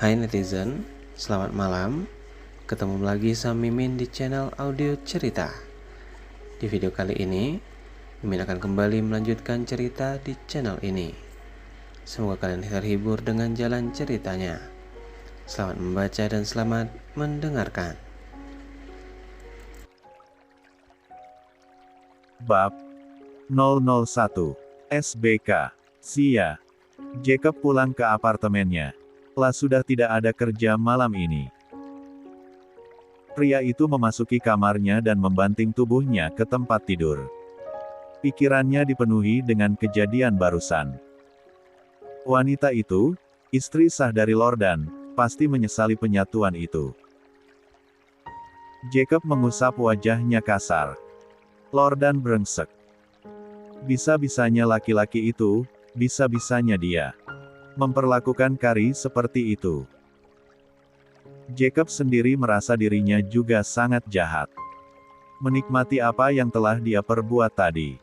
Hai netizen, selamat malam. Ketemu lagi sama Mimin di channel audio cerita. Di video kali ini, Mimin akan kembali melanjutkan cerita di channel ini. Semoga kalian terhibur dengan jalan ceritanya. Selamat membaca dan selamat mendengarkan. Bab 001 SBK Sia. Jacob pulang ke apartemennya. Sudah tidak ada kerja malam ini. Pria itu memasuki kamarnya dan membanting tubuhnya ke tempat tidur. Pikirannya dipenuhi dengan kejadian barusan. Wanita itu, istri sah dari Lordan, pasti menyesali penyatuan itu. Jacob mengusap wajahnya kasar. Lordan brengsek. Bisa-bisanya laki-laki itu, bisa-bisanya dia memperlakukan Carrie seperti itu. Jacob sendiri merasa dirinya juga sangat jahat. Menikmati apa yang telah dia perbuat tadi.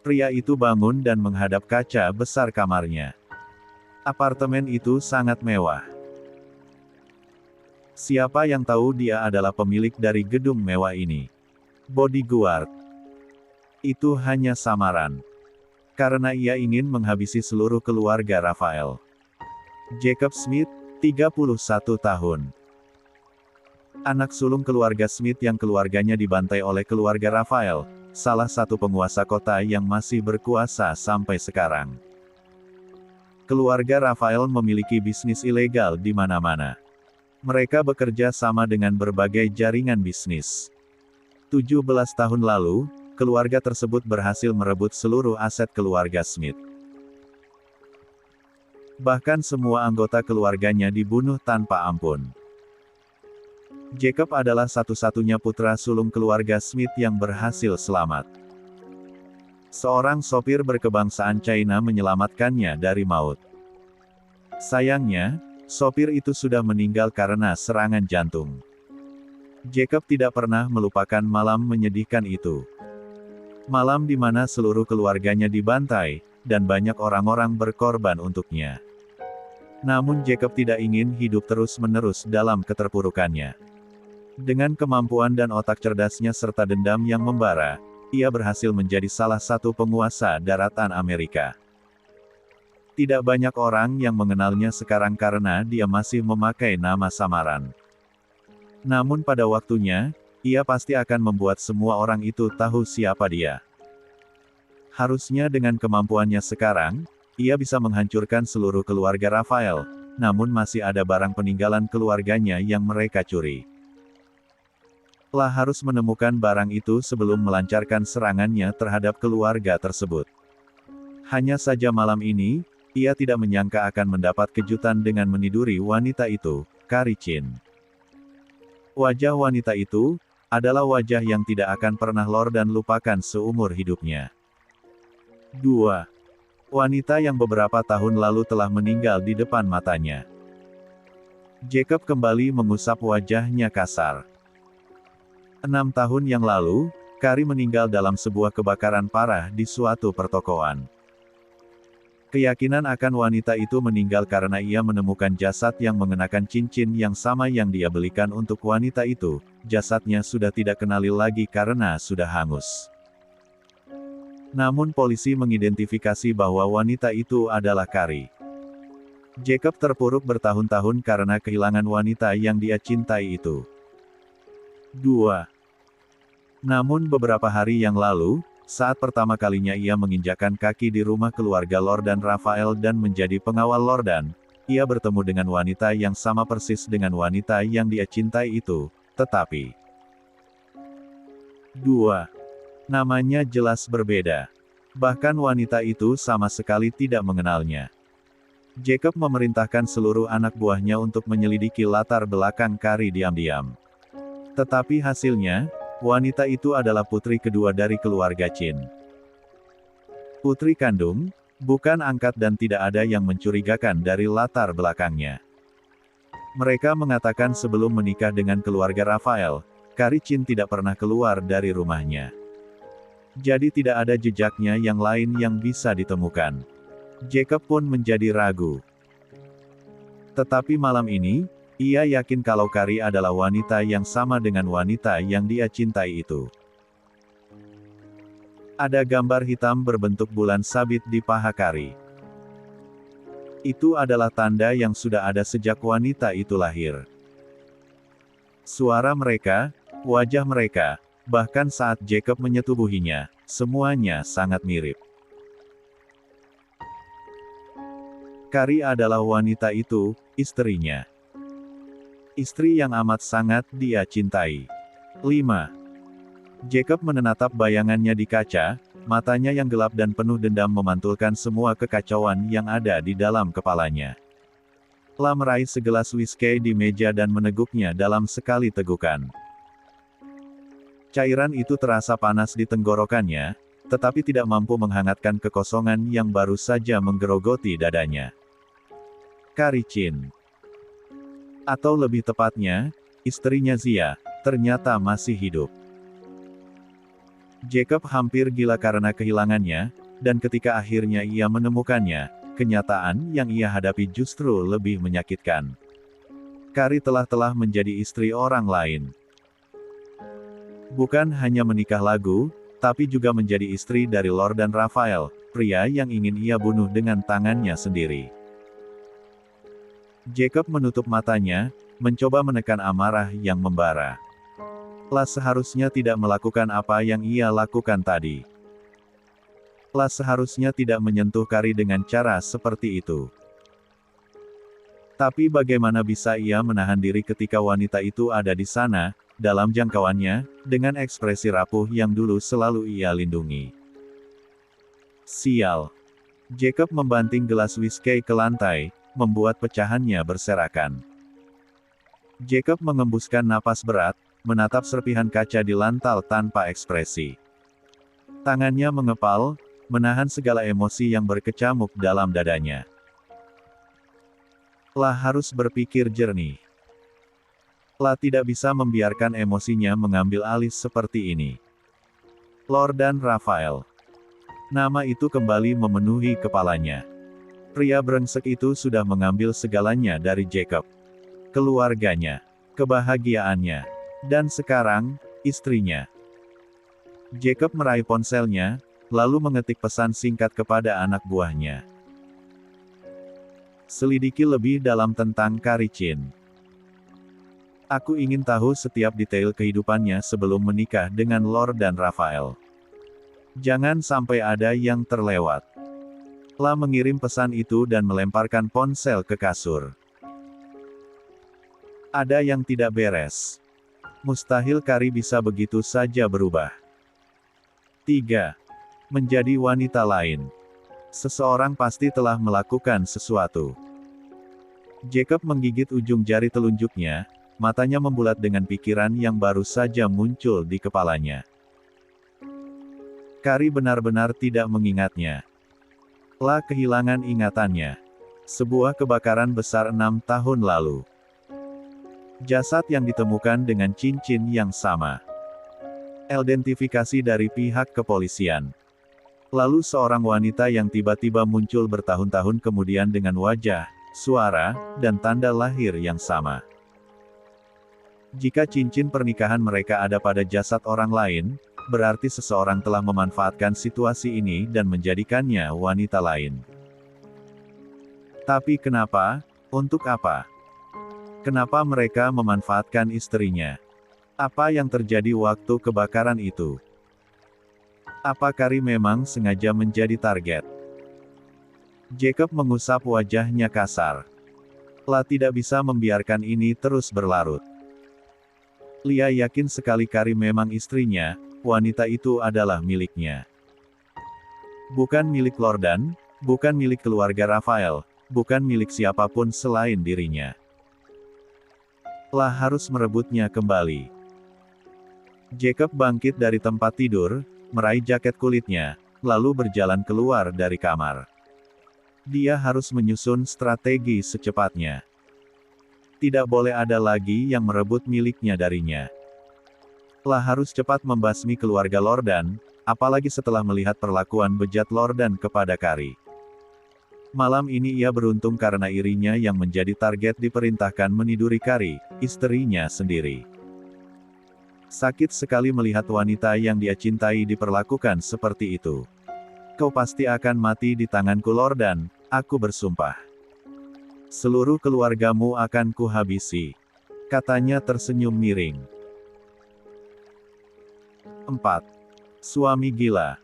Pria itu bangun dan menghadap kaca besar kamarnya. Apartemen itu sangat mewah. Siapa yang tahu dia adalah pemilik dari gedung mewah ini? Bodyguard. Itu hanya samaran. Karena ia ingin menghabisi seluruh keluarga Rafael. Jacob Smith, 31 tahun. Anak sulung keluarga Smith yang keluarganya dibantai oleh keluarga Rafael, salah satu penguasa kota yang masih berkuasa sampai sekarang. Keluarga Rafael memiliki bisnis ilegal di mana-mana. Mereka bekerja sama dengan berbagai jaringan bisnis. 17 tahun lalu, keluarga tersebut berhasil merebut seluruh aset keluarga Smith. Bahkan semua anggota keluarganya dibunuh tanpa ampun. Jacob adalah satu-satunya putra sulung keluarga Smith yang berhasil selamat. Seorang sopir berkebangsaan China menyelamatkannya dari maut. Sayangnya, sopir itu sudah meninggal karena serangan jantung. Jacob tidak pernah melupakan malam menyedihkan itu. Malam di mana seluruh keluarganya dibantai, dan banyak orang-orang berkorban untuknya. Namun Jacob tidak ingin hidup terus-menerus dalam keterpurukannya. Dengan kemampuan dan otak cerdasnya serta dendam yang membara, ia berhasil menjadi salah satu penguasa daratan Amerika. Tidak banyak orang yang mengenalnya sekarang karena dia masih memakai nama samaran. Namun pada waktunya, ia pasti akan membuat semua orang itu tahu siapa dia. Harusnya dengan kemampuannya sekarang, ia bisa menghancurkan seluruh keluarga Rafael, namun masih ada barang peninggalan keluarganya yang mereka curi. Harus menemukan barang itu sebelum melancarkan serangannya terhadap keluarga tersebut. Hanya saja malam ini, ia tidak menyangka akan mendapat kejutan dengan meniduri wanita itu, Carrie Chin. Wajah wanita itu adalah wajah yang tidak akan pernah Lordan lupakan seumur hidupnya. 2. Wanita yang beberapa tahun lalu telah meninggal di depan matanya. Jacob kembali mengusap wajahnya kasar. 6 tahun yang lalu, Carrie meninggal dalam sebuah kebakaran parah di suatu pertokoan. Keyakinan akan wanita itu meninggal karena ia menemukan jasad yang mengenakan cincin yang sama yang dia belikan untuk wanita itu. Jasadnya sudah tidak kenali lagi karena sudah hangus. Namun polisi mengidentifikasi bahwa wanita itu adalah Carrie. Jacob terpuruk bertahun-tahun karena kehilangan wanita yang dia cintai itu. 2. Namun beberapa hari yang lalu, saat pertama kalinya ia menginjakkan kaki di rumah keluarga Lordan Rafael dan menjadi pengawal Lordan, ia bertemu dengan wanita yang sama persis dengan wanita yang dia cintai itu, tetapi 2. Namanya jelas berbeda. Bahkan wanita itu sama sekali tidak mengenalnya. Jacob memerintahkan seluruh anak buahnya untuk menyelidiki latar belakang Carrie diam-diam. Tetapi hasilnya, wanita itu adalah putri kedua dari keluarga Chin. Putri kandung, bukan angkat dan tidak ada yang mencurigakan dari latar belakangnya. Mereka mengatakan sebelum menikah dengan keluarga Rafael, Carrie Chin tidak pernah keluar dari rumahnya. Jadi tidak ada jejaknya yang lain yang bisa ditemukan. Jacob pun menjadi ragu. Tetapi malam ini, ia yakin kalau Kari adalah wanita yang sama dengan wanita yang dia cintai itu. Ada gambar hitam berbentuk bulan sabit di paha Kari. Itu adalah tanda yang sudah ada sejak wanita itu lahir. Suara mereka, wajah mereka, bahkan saat Jacob menyetubuhinya, semuanya sangat mirip. Kari adalah wanita itu, istrinya. Istri yang amat sangat dia cintai. 5. Jacob menatap bayangannya di kaca, matanya yang gelap dan penuh dendam memantulkan semua kekacauan yang ada di dalam kepalanya. Telah meraih segelas whisky di meja dan meneguknya dalam sekali tegukan. Cairan itu terasa panas di tenggorokannya, tetapi tidak mampu menghangatkan kekosongan yang baru saja menggerogoti dadanya. Kari Chin, atau lebih tepatnya, istrinya Zia, ternyata masih hidup. Jacob hampir gila karena kehilangannya, dan ketika akhirnya ia menemukannya, kenyataan yang ia hadapi justru lebih menyakitkan. Kari telah menjadi istri orang lain. Bukan hanya menikah lagu, tapi juga menjadi istri dari Lord dan Raphael, pria yang ingin ia bunuh dengan tangannya sendiri. Jacob menutup matanya, mencoba menekan amarah yang membara. Lah seharusnya tidak melakukan apa yang ia lakukan tadi. Lah seharusnya tidak menyentuh Kari dengan cara seperti itu. Tapi bagaimana bisa ia menahan diri ketika wanita itu ada di sana, dalam jangkauannya, dengan ekspresi rapuh yang dulu selalu ia lindungi. Sial. Jacob membanting gelas whisky ke lantai, membuat pecahannya berserakan. Jacob mengembuskan napas berat, menatap serpihan kaca di lantai tanpa ekspresi. Tangannya mengepal, menahan segala emosi yang berkecamuk dalam dadanya. Lah harus berpikir jernih. Lah tidak bisa membiarkan emosinya mengambil alih seperti ini. Lord dan Raphael. Nama itu kembali memenuhi kepalanya. Pria brengsek itu sudah mengambil segalanya dari Jacob. Keluarganya, kebahagiaannya, dan sekarang, istrinya. Jacob meraih ponselnya, lalu mengetik pesan singkat kepada anak buahnya. Selidiki lebih dalam tentang Kari Chin. Aku ingin tahu setiap detail kehidupannya sebelum menikah dengan Lord dan Raphael. Jangan sampai ada yang terlewat. Lah mengirim pesan itu dan melemparkan ponsel ke kasur. Ada yang tidak beres. Mustahil Kari bisa begitu saja berubah. 3. Menjadi wanita lain. Seseorang pasti telah melakukan sesuatu. Jacob menggigit ujung jari telunjuknya, matanya membulat dengan pikiran yang baru saja muncul di kepalanya. Kari benar-benar tidak mengingatnya. Lah kehilangan ingatannya. Sebuah kebakaran besar 6 tahun lalu. Jasad yang ditemukan dengan cincin yang sama. Identifikasi dari pihak kepolisian. Lalu seorang wanita yang tiba-tiba muncul bertahun-tahun kemudian dengan wajah, suara, dan tanda lahir yang sama. Jika cincin pernikahan mereka ada pada jasad orang lain, berarti seseorang telah memanfaatkan situasi ini dan menjadikannya wanita lain. Tapi kenapa? Untuk apa? Kenapa mereka memanfaatkan istrinya? Apa yang terjadi waktu kebakaran itu? Apa Kari memang sengaja menjadi target? Jacob mengusap wajahnya kasar. Lah tidak bisa membiarkan ini terus berlarut. Lia yakin sekali Kari memang istrinya, wanita itu adalah miliknya. Bukan milik Lordan, bukan milik keluarga Raphael, bukan milik siapapun selain dirinya. Lah harus merebutnya kembali. Jacob bangkit dari tempat tidur, meraih jaket kulitnya, lalu berjalan keluar dari kamar. Dia harus menyusun strategi secepatnya. Tidak boleh ada lagi yang merebut miliknya darinya. Lah harus cepat membasmi keluarga Lordan, apalagi setelah melihat perlakuan bejat Lordan kepada Kari. Malam ini ia beruntung karena irinya yang menjadi target diperintahkan meniduri Kari, istrinya sendiri. Sakit sekali melihat wanita yang dia cintai diperlakukan seperti itu. Kau pasti akan mati di tanganku Lordan, aku bersumpah. Seluruh keluargamu akan kuhabisi. Katanya tersenyum miring. 4. Suami gila.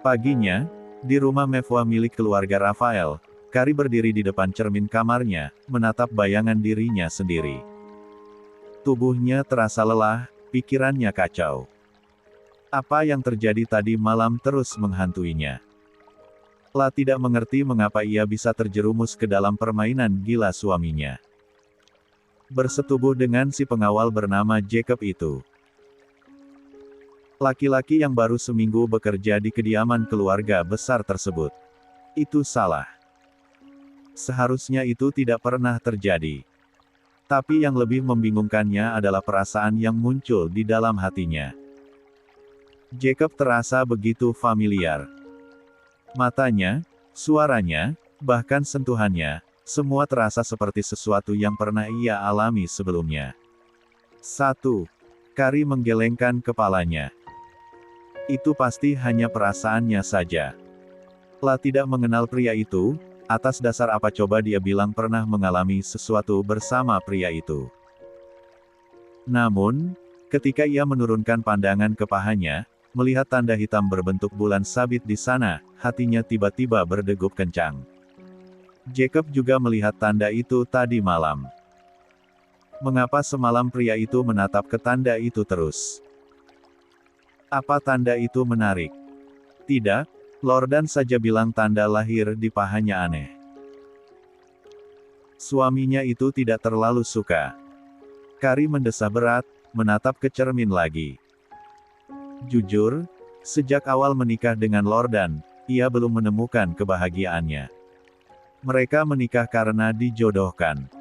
Paginya, di rumah mewah milik keluarga Rafael, Kari berdiri di depan cermin kamarnya, menatap bayangan dirinya sendiri. Tubuhnya terasa lelah, pikirannya kacau. Apa yang terjadi tadi malam terus menghantuinya. La tidak mengerti mengapa ia bisa terjerumus ke dalam permainan gila suaminya. Bersetubuh dengan si pengawal bernama Jacob itu. Laki-laki yang baru seminggu bekerja di kediaman keluarga besar tersebut. Itu salah. Seharusnya itu tidak pernah terjadi. Tapi yang lebih membingungkannya adalah perasaan yang muncul di dalam hatinya. Jacob terasa begitu familiar. Matanya, suaranya, bahkan sentuhannya, semua terasa seperti sesuatu yang pernah ia alami sebelumnya. 1. Kari menggelengkan kepalanya. Itu pasti hanya perasaannya saja. La tidak mengenal pria itu, atas dasar apa coba dia bilang pernah mengalami sesuatu bersama pria itu. Namun, ketika ia menurunkan pandangan ke pahanya, melihat tanda hitam berbentuk bulan sabit di sana, hatinya tiba-tiba berdegup kencang. Jacob juga melihat tanda itu tadi malam. Mengapa semalam pria itu menatap ke tanda itu terus? Apa tanda itu menarik? Tidak, Lordan saja bilang tanda lahir di pahanya aneh. Suaminya itu tidak terlalu suka. Kari mendesah berat, menatap ke cermin lagi. Jujur, sejak awal menikah dengan Lordan, ia belum menemukan kebahagiaannya. Mereka menikah karena dijodohkan.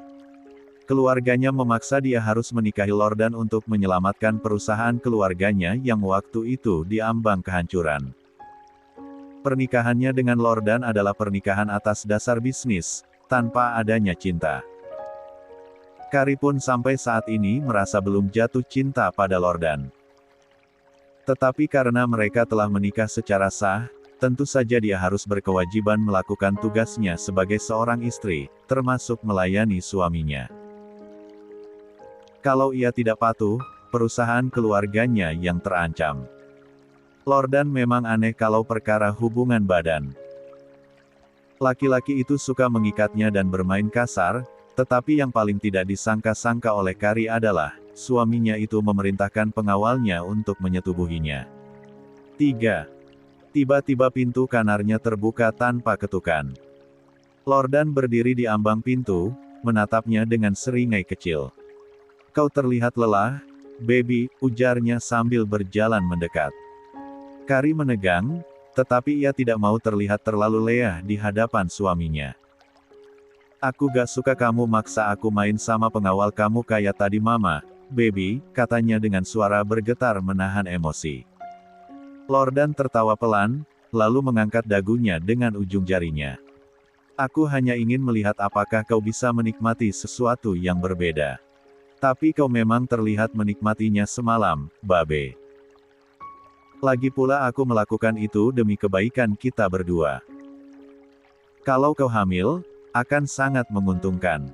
Keluarganya memaksa dia harus menikahi Lordan untuk menyelamatkan perusahaan keluarganya yang waktu itu diambang kehancuran. Pernikahannya dengan Lordan adalah pernikahan atas dasar bisnis, tanpa adanya cinta. Kari pun sampai saat ini merasa belum jatuh cinta pada Lordan. Tetapi karena mereka telah menikah secara sah, tentu saja dia harus berkewajiban melakukan tugasnya sebagai seorang istri, termasuk melayani suaminya. Kalau ia tidak patuh, perusahaan keluarganya yang terancam. Lordan memang aneh kalau perkara hubungan badan. Laki-laki itu suka mengikatnya dan bermain kasar, tetapi yang paling tidak disangka-sangka oleh Kari adalah, suaminya itu memerintahkan pengawalnya untuk menyetubuhinya. 3. Tiba-tiba pintu kamarnya terbuka tanpa ketukan. Lordan berdiri di ambang pintu, menatapnya dengan seringai kecil. Kau terlihat lelah, baby, ujarnya sambil berjalan mendekat. Kari menegang, tetapi ia tidak mau terlihat terlalu leah di hadapan suaminya. Aku gak suka kamu maksa aku main sama pengawal kamu kayak tadi mama, baby, katanya dengan suara bergetar menahan emosi. Lordan tertawa pelan, lalu mengangkat dagunya dengan ujung jarinya. Aku hanya ingin melihat apakah kau bisa menikmati sesuatu yang berbeda. Tapi kau memang terlihat menikmatinya semalam, babe. Lagi pula aku melakukan itu demi kebaikan kita berdua. Kalau kau hamil, akan sangat menguntungkan.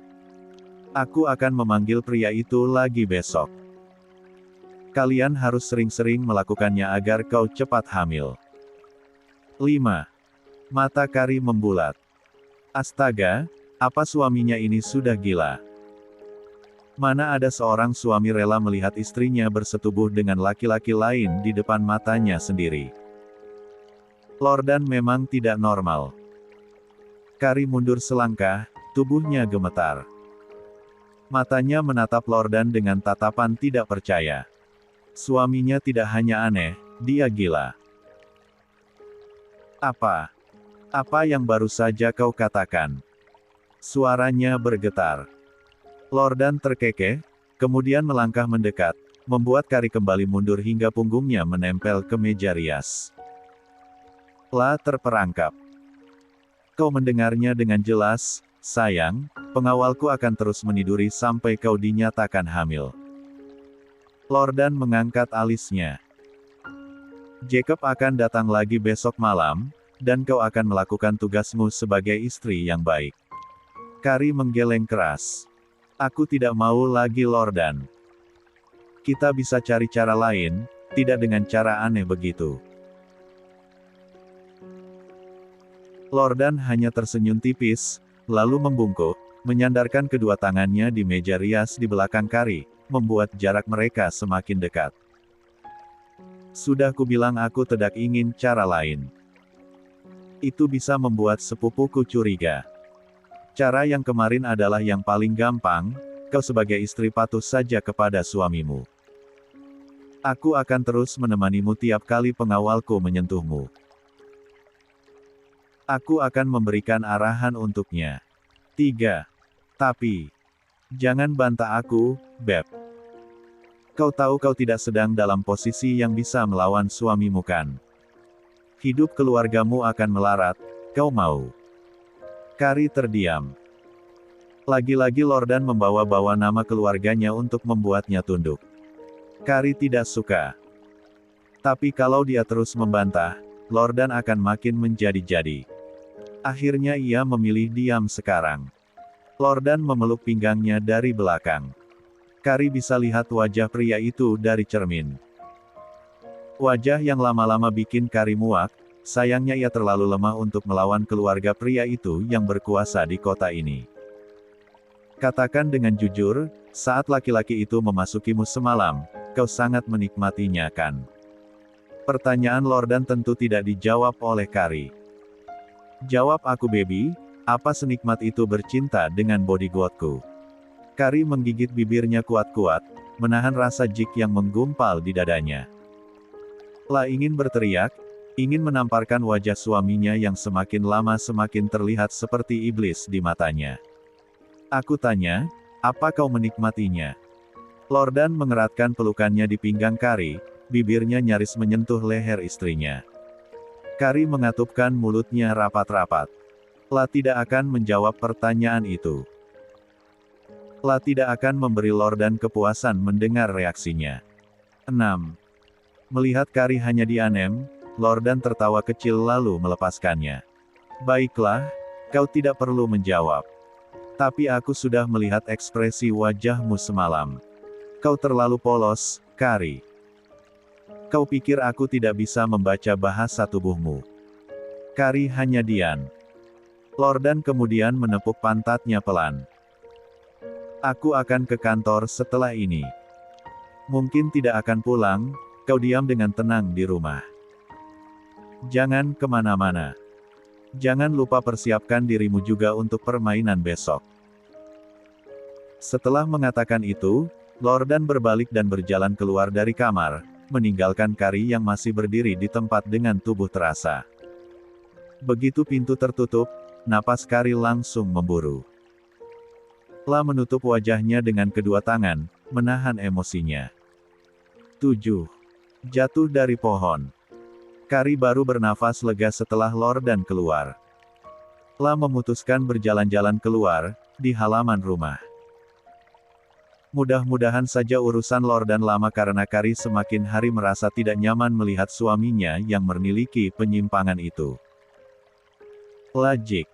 Aku akan memanggil pria itu lagi besok. Kalian harus sering-sering melakukannya agar kau cepat hamil. 5. Mata Kari membulat. Astaga, apa suaminya ini sudah gila? Mana ada seorang suami rela melihat istrinya bersetubuh dengan laki-laki lain di depan matanya sendiri. Lordan memang tidak normal. Kari mundur selangkah, tubuhnya gemetar. Matanya menatap Lordan dengan tatapan tidak percaya. Suaminya tidak hanya aneh, dia gila. Apa? Apa yang baru saja kau katakan? Suaranya bergetar. Lordan terkekeh, kemudian melangkah mendekat, membuat Kari kembali mundur hingga punggungnya menempel ke meja rias. La terperangkap. Kau mendengarnya dengan jelas, sayang, pengawalku akan terus meniduri sampai kau dinyatakan hamil. Lordan mengangkat alisnya. Jacob akan datang lagi besok malam, dan kau akan melakukan tugasmu sebagai istri yang baik. Kari menggeleng keras. Aku tidak mau lagi Lordan. Kita bisa cari cara lain, tidak dengan cara aneh begitu. Lordan hanya tersenyum tipis, lalu membungkuk, menyandarkan kedua tangannya di meja rias di belakang Kari, membuat jarak mereka semakin dekat. Sudah kubilang aku tidak ingin cara lain. Itu bisa membuat sepupuku curiga. Cara yang kemarin adalah yang paling gampang, kau sebagai istri patuh saja kepada suamimu. Aku akan terus menemanimu tiap kali pengawalku menyentuhmu. Aku akan memberikan arahan untuknya. 3. Tapi, jangan bantah aku, Beb. Kau tahu kau tidak sedang dalam posisi yang bisa melawan suamimu kan? Hidup keluargamu akan melarat, kau mau? Kari terdiam. Lagi-lagi Lordan membawa-bawa nama keluarganya untuk membuatnya tunduk. Kari tidak suka. Tapi kalau dia terus membantah, Lordan akan makin menjadi-jadi. Akhirnya ia memilih diam sekarang. Lordan memeluk pinggangnya dari belakang. Kari bisa lihat wajah pria itu dari cermin. Wajah yang lama-lama bikin Kari muak, sayangnya ia terlalu lemah untuk melawan keluarga pria itu yang berkuasa di kota ini. Katakan dengan jujur, saat laki-laki itu memasukimu semalam, kau sangat menikmatinya kan? Pertanyaan Lordan tentu tidak dijawab oleh Kari. Jawab aku baby, apa senikmat itu bercinta dengan bodyguardku? Kari menggigit bibirnya kuat-kuat, menahan rasa jik yang menggumpal di dadanya. Lah ingin berteriak, ingin menamparkan wajah suaminya yang semakin lama semakin terlihat seperti iblis di matanya. Aku tanya, apa kau menikmatinya? Lordan mengeratkan pelukannya di pinggang Kari, bibirnya nyaris menyentuh leher istrinya. Kari mengatupkan mulutnya rapat-rapat. Lah tidak akan menjawab pertanyaan itu. Lah tidak akan memberi Lordan kepuasan mendengar reaksinya. 6. Melihat Kari hanya dianem, Lordan tertawa kecil lalu melepaskannya. Baiklah, kau tidak perlu menjawab. Tapi aku sudah melihat ekspresi wajahmu semalam. Kau terlalu polos, Kari. Kau pikir aku tidak bisa membaca bahasa tubuhmu? Kari hanya diam. Lordan kemudian menepuk pantatnya pelan. Aku akan ke kantor setelah ini. Mungkin tidak akan pulang, kau diam dengan tenang di rumah. Jangan kemana-mana. Jangan lupa persiapkan dirimu juga untuk permainan besok. Setelah mengatakan itu, Lordan berbalik dan berjalan keluar dari kamar, meninggalkan Kari yang masih berdiri di tempat dengan tubuh terasa. Begitu pintu tertutup, napas Kari langsung memburu. Lah menutup wajahnya dengan kedua tangan, menahan emosinya. 7. Jatuh dari pohon. Kari baru bernafas lega setelah Lordan keluar. Lah memutuskan berjalan-jalan keluar, di halaman rumah. Mudah-mudahan saja urusan Lordan lama karena Kari semakin hari merasa tidak nyaman melihat suaminya yang memiliki penyimpangan itu. Lajik.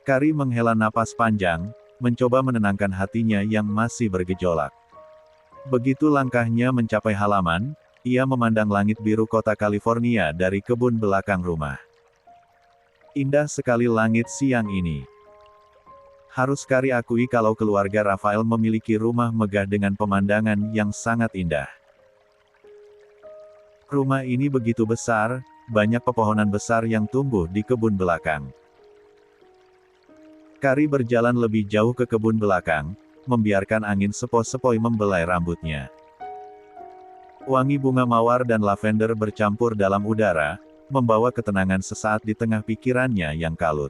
Kari menghela napas panjang, mencoba menenangkan hatinya yang masih bergejolak. Begitu langkahnya mencapai halaman, ia memandang langit biru kota California dari kebun belakang rumah. Indah sekali langit siang ini. Harus Kari akui kalau keluarga Rafael memiliki rumah megah dengan pemandangan yang sangat indah. Rumah ini begitu besar, banyak pepohonan besar yang tumbuh di kebun belakang. Kari berjalan lebih jauh ke kebun belakang, membiarkan angin sepoi-sepoi membelai rambutnya. Wangi bunga mawar dan lavender bercampur dalam udara, membawa ketenangan sesaat di tengah pikirannya yang kalut.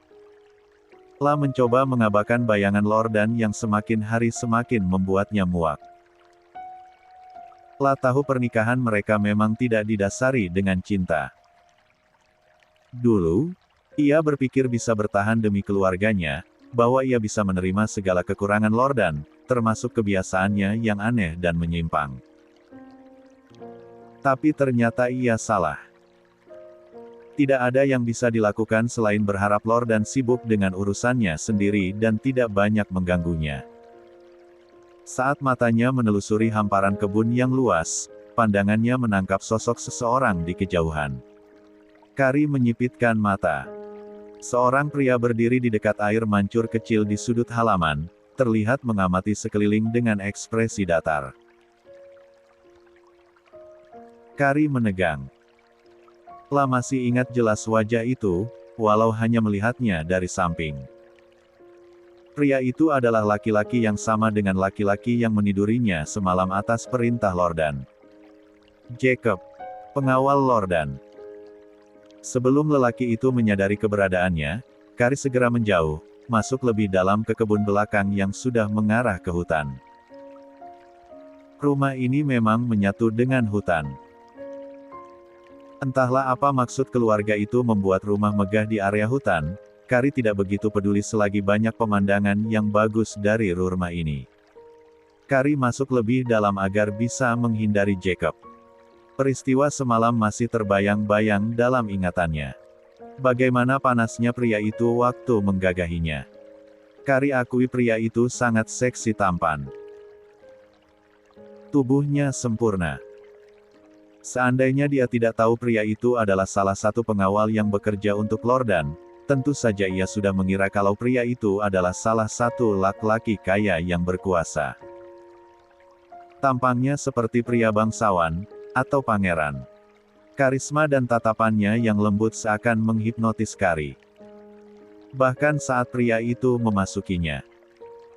Lah mencoba mengabaikan bayangan Lordan yang semakin hari semakin membuatnya muak. Lah tahu pernikahan mereka memang tidak didasari dengan cinta. Dulu, Ia berpikir bisa bertahan demi keluarganya, bahwa ia bisa menerima segala kekurangan Lordan, termasuk kebiasaannya yang aneh dan menyimpang. Tapi ternyata ia salah. Tidak ada yang bisa dilakukan selain berharap Lordan sibuk dengan urusannya sendiri dan tidak banyak mengganggunya. Saat matanya menelusuri hamparan kebun yang luas, pandangannya menangkap sosok seseorang di kejauhan. Kari menyipitkan mata. Seorang pria berdiri di dekat air mancur kecil di sudut halaman, terlihat mengamati sekeliling dengan ekspresi datar. Kari menegang. La masih ingat jelas wajah itu, walau hanya melihatnya dari samping. Pria itu adalah laki-laki yang sama dengan laki-laki yang menidurinya semalam atas perintah Lordan. Jacob, pengawal Lordan. Sebelum lelaki itu menyadari keberadaannya, Kari segera menjauh, masuk lebih dalam ke kebun belakang yang sudah mengarah ke hutan. Rumah ini memang menyatu dengan hutan. Entahlah apa maksud keluarga itu membuat rumah megah di area hutan, Kari tidak begitu peduli selagi banyak pemandangan yang bagus dari rumah ini. Kari masuk lebih dalam agar bisa menghindari Jacob. Peristiwa semalam masih terbayang-bayang dalam ingatannya. Bagaimana panasnya pria itu waktu menggagahinya. Kari akui pria itu sangat seksi tampan. Tubuhnya sempurna. Seandainya dia tidak tahu pria itu adalah salah satu pengawal yang bekerja untuk Lordan, tentu saja ia sudah mengira kalau pria itu adalah salah satu laki-laki kaya yang berkuasa. Tampangnya seperti pria bangsawan, atau pangeran. Karisma dan tatapannya yang lembut seakan menghipnotis Kari. Bahkan saat pria itu memasukinya,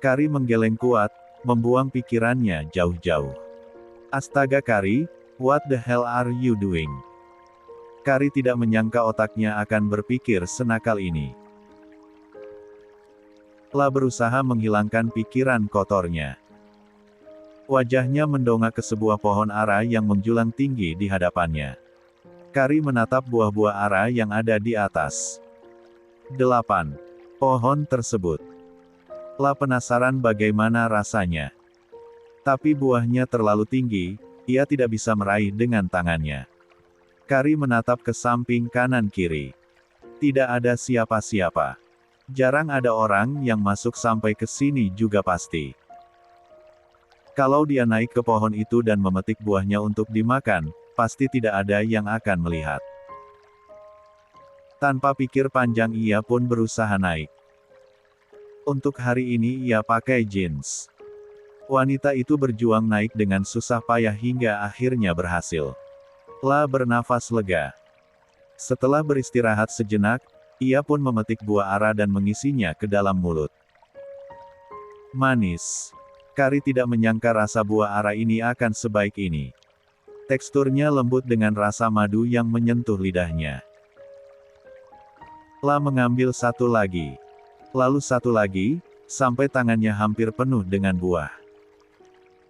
Kari menggeleng kuat, membuang pikirannya jauh-jauh. Astaga Kari, what the hell are you doing? Kari tidak menyangka otaknya akan berpikir senakal ini. La berusaha menghilangkan pikiran kotornya. Wajahnya mendongak ke sebuah pohon ara yang menjulang tinggi di hadapannya. Kari menatap buah-buah ara yang ada di atas. 8. Pohon tersebut. La penasaran bagaimana rasanya. Tapi buahnya terlalu tinggi, ia tidak bisa meraih dengan tangannya. Kari menatap ke samping kanan kiri. Tidak ada siapa-siapa. Jarang ada orang yang masuk sampai ke sini juga pasti. Kalau dia naik ke pohon itu dan memetik buahnya untuk dimakan, pasti tidak ada yang akan melihat. Tanpa pikir panjang ia pun berusaha naik. Untuk hari ini ia pakai jeans. Wanita itu berjuang naik dengan susah payah hingga akhirnya berhasil. La bernafas lega. Setelah beristirahat sejenak, ia pun memetik buah ara dan mengisinya ke dalam mulut. Manis. Kari tidak menyangka rasa buah ara ini akan sebaik ini. Teksturnya lembut dengan rasa madu yang menyentuh lidahnya. La mengambil satu lagi. Lalu satu lagi, sampai tangannya hampir penuh dengan buah.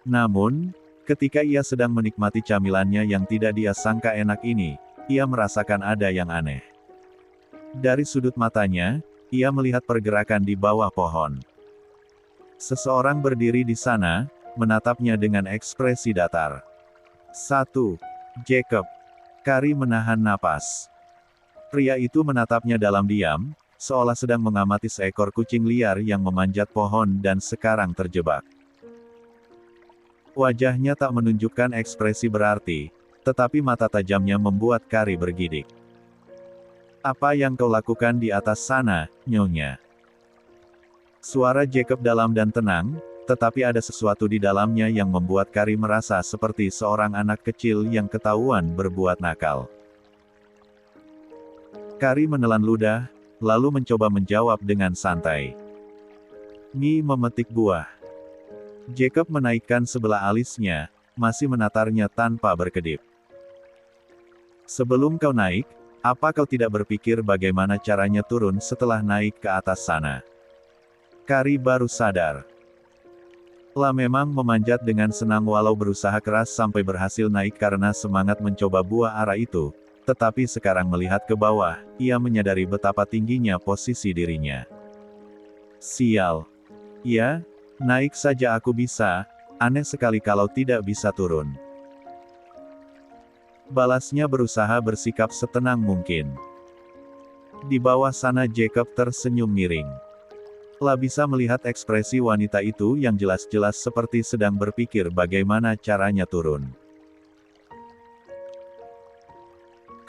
Namun, ketika ia sedang menikmati camilannya yang tidak dia sangka enak ini, ia merasakan ada yang aneh. Dari sudut matanya, ia melihat pergerakan di bawah pohon. Seseorang berdiri di sana, menatapnya dengan ekspresi datar. 1. Jacob. Kari menahan napas. Pria itu menatapnya dalam diam, seolah sedang mengamati seekor kucing liar yang memanjat pohon dan sekarang terjebak. Wajahnya tak menunjukkan ekspresi berarti, tetapi mata tajamnya membuat Kari bergidik. Apa yang kau lakukan di atas sana, Nyonya? Suara Jacob dalam dan tenang, tetapi ada sesuatu di dalamnya yang membuat Kari merasa seperti seorang anak kecil yang ketahuan berbuat nakal. Kari menelan ludah, lalu mencoba menjawab dengan santai. Ni memetik buah. Jacob menaikkan sebelah alisnya, masih menatarnya tanpa berkedip. Sebelum kau naik, apa kau tidak berpikir bagaimana caranya turun setelah naik ke atas sana? Kari baru sadar. La memang memanjat dengan senang walau berusaha keras sampai berhasil naik karena semangat mencoba buah ara itu, tetapi sekarang melihat ke bawah, ia menyadari betapa tingginya posisi dirinya. Sial. Ya, naik saja aku bisa, aneh sekali kalau tidak bisa turun. Balasnya berusaha bersikap setenang mungkin. Di bawah sana Jacob tersenyum miring. La bisa melihat ekspresi wanita itu yang jelas-jelas seperti sedang berpikir bagaimana caranya turun.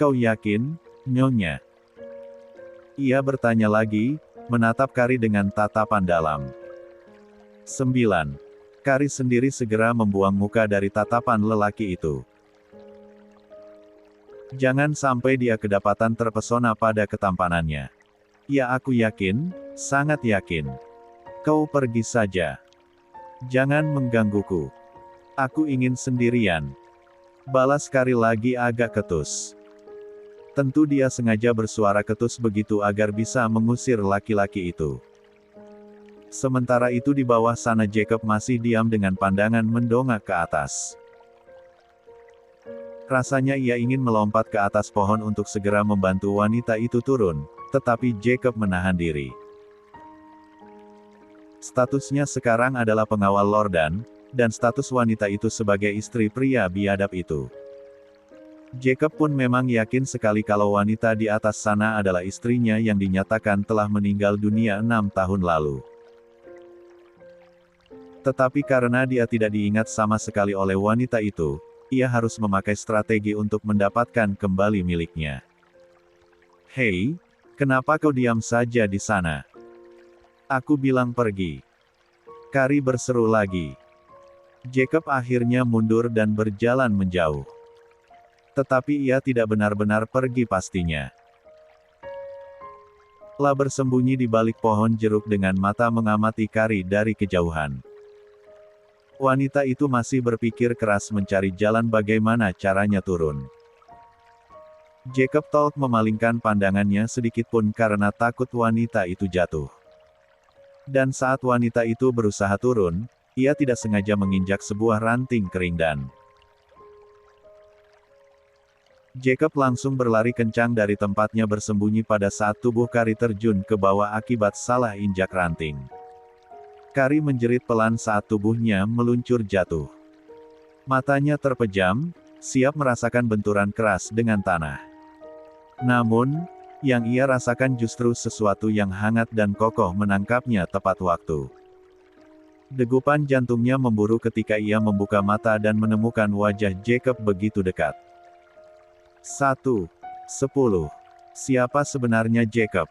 Kau yakin, Nyonya? Ia bertanya lagi, menatap Kari dengan tatapan dalam. 9. Kari sendiri segera membuang muka dari tatapan lelaki itu. Jangan sampai dia kedapatan terpesona pada ketampanannya. Ya aku yakin, sangat yakin. Kau pergi saja. Jangan menggangguku. Aku ingin sendirian. Balas Kari lagi agak ketus. Tentu dia sengaja bersuara ketus begitu agar bisa mengusir laki-laki itu. Sementara itu di bawah sana Jacob masih diam dengan pandangan mendongak ke atas. Rasanya ia ingin melompat ke atas pohon untuk segera membantu wanita itu turun, tetapi Jacob menahan diri. Statusnya sekarang adalah pengawal Lordan, dan status wanita itu sebagai istri pria biadab itu. Jacob pun memang yakin sekali kalau wanita di atas sana adalah istrinya yang dinyatakan telah meninggal dunia 6 tahun lalu. Tetapi karena dia tidak diingat sama sekali oleh wanita itu, ia harus memakai strategi untuk mendapatkan kembali miliknya. Hei, kenapa kau diam saja di sana? Aku bilang pergi. Kari berseru lagi. Jacob akhirnya mundur dan berjalan menjauh. Tetapi ia tidak benar-benar pergi pastinya. La bersembunyi di balik pohon jeruk dengan mata mengamati Kari dari kejauhan. Wanita itu masih berpikir keras mencari jalan bagaimana caranya turun. Jacob Tolk memalingkan pandangannya sedikit pun karena takut wanita itu jatuh. Dan saat wanita itu berusaha turun, ia tidak sengaja menginjak sebuah ranting kering dan Jacob langsung berlari kencang dari tempatnya bersembunyi pada saat tubuh Kari terjun ke bawah akibat salah injak ranting. Kari menjerit pelan saat tubuhnya meluncur jatuh. Matanya terpejam, siap merasakan benturan keras dengan tanah. Namun, yang ia rasakan justru sesuatu yang hangat dan kokoh menangkapnya tepat waktu. Degupan jantungnya memburu ketika ia membuka mata dan menemukan wajah Jacob begitu dekat. 1. 10. Siapa sebenarnya Jacob?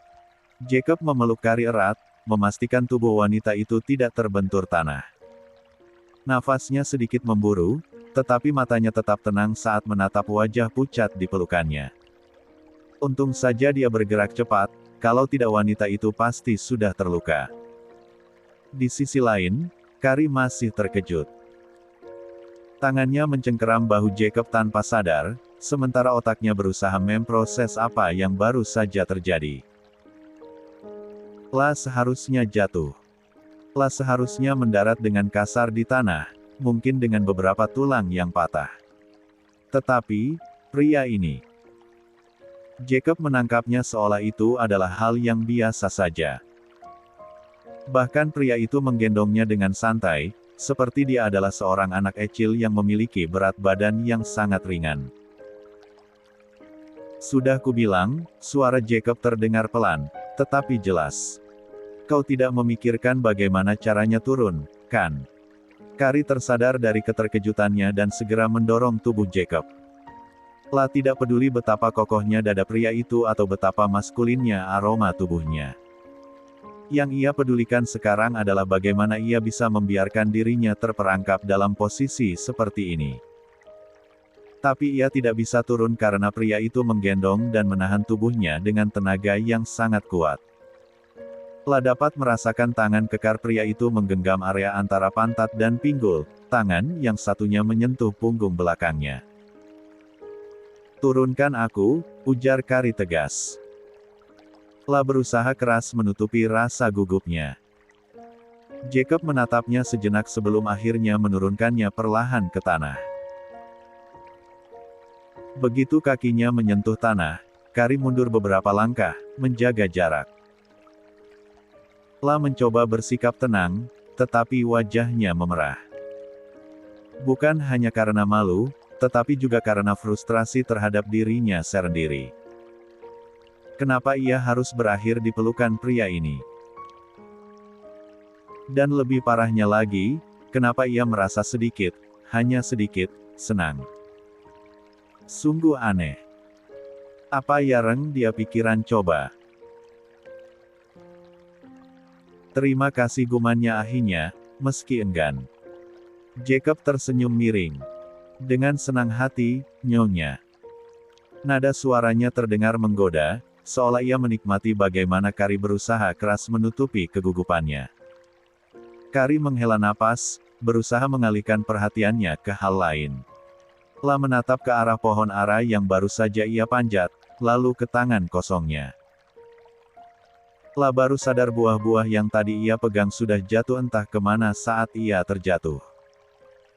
Jacob memeluk Kari erat, memastikan tubuh wanita itu tidak terbentur tanah. Nafasnya sedikit memburu, tetapi matanya tetap tenang saat menatap wajah pucat di pelukannya. Untung saja dia bergerak cepat, kalau tidak wanita itu pasti sudah terluka. Di sisi lain, Kari masih terkejut. Tangannya mencengkeram bahu Jacob tanpa sadar, sementara otaknya berusaha memproses apa yang baru saja terjadi. La seharusnya jatuh. La seharusnya mendarat dengan kasar di tanah, mungkin dengan beberapa tulang yang patah. Tetapi, pria ini. Jacob menangkapnya seolah itu adalah hal yang biasa saja. Bahkan pria itu menggendongnya dengan santai, seperti dia adalah seorang anak kecil yang memiliki berat badan yang sangat ringan. Sudah kubilang, suara Jacob terdengar pelan, tetapi jelas. Kau tidak memikirkan bagaimana caranya turun, kan? Kari tersadar dari keterkejutannya dan segera mendorong tubuh Jacob. La tidak peduli betapa kokohnya dada pria itu atau betapa maskulinnya aroma tubuhnya. Yang ia pedulikan sekarang adalah bagaimana ia bisa membiarkan dirinya terperangkap dalam posisi seperti ini. Tapi ia tidak bisa turun karena pria itu menggendong dan menahan tubuhnya dengan tenaga yang sangat kuat. La dapat merasakan tangan kekar pria itu menggenggam area antara pantat dan pinggul, tangan yang satunya menyentuh punggung belakangnya. Turunkan aku, ujar Kari tegas. La berusaha keras menutupi rasa gugupnya. Jacob menatapnya sejenak sebelum akhirnya menurunkannya perlahan ke tanah. Begitu kakinya menyentuh tanah, Kari mundur beberapa langkah, menjaga jarak. La mencoba bersikap tenang, tetapi wajahnya memerah. Bukan hanya karena malu, tetapi juga karena frustrasi terhadap dirinya sendiri. Kenapa ia harus berakhir di pelukan pria ini? Dan lebih parahnya lagi, kenapa ia merasa sedikit, hanya sedikit, senang. Sungguh aneh. Apa yang dia pikiran coba? Terima kasih gumannya ahinya, meski enggan. Jacob tersenyum miring. Dengan senang hati, nyonya. Nada suaranya terdengar menggoda, seolah ia menikmati bagaimana Kari berusaha keras menutupi kegugupannya. Kari menghela napas, berusaha mengalihkan perhatiannya ke hal lain. La menatap ke arah pohon ara yang baru saja ia panjat, lalu ke tangan kosongnya. La baru sadar buah-buah yang tadi ia pegang sudah jatuh entah kemana saat ia terjatuh.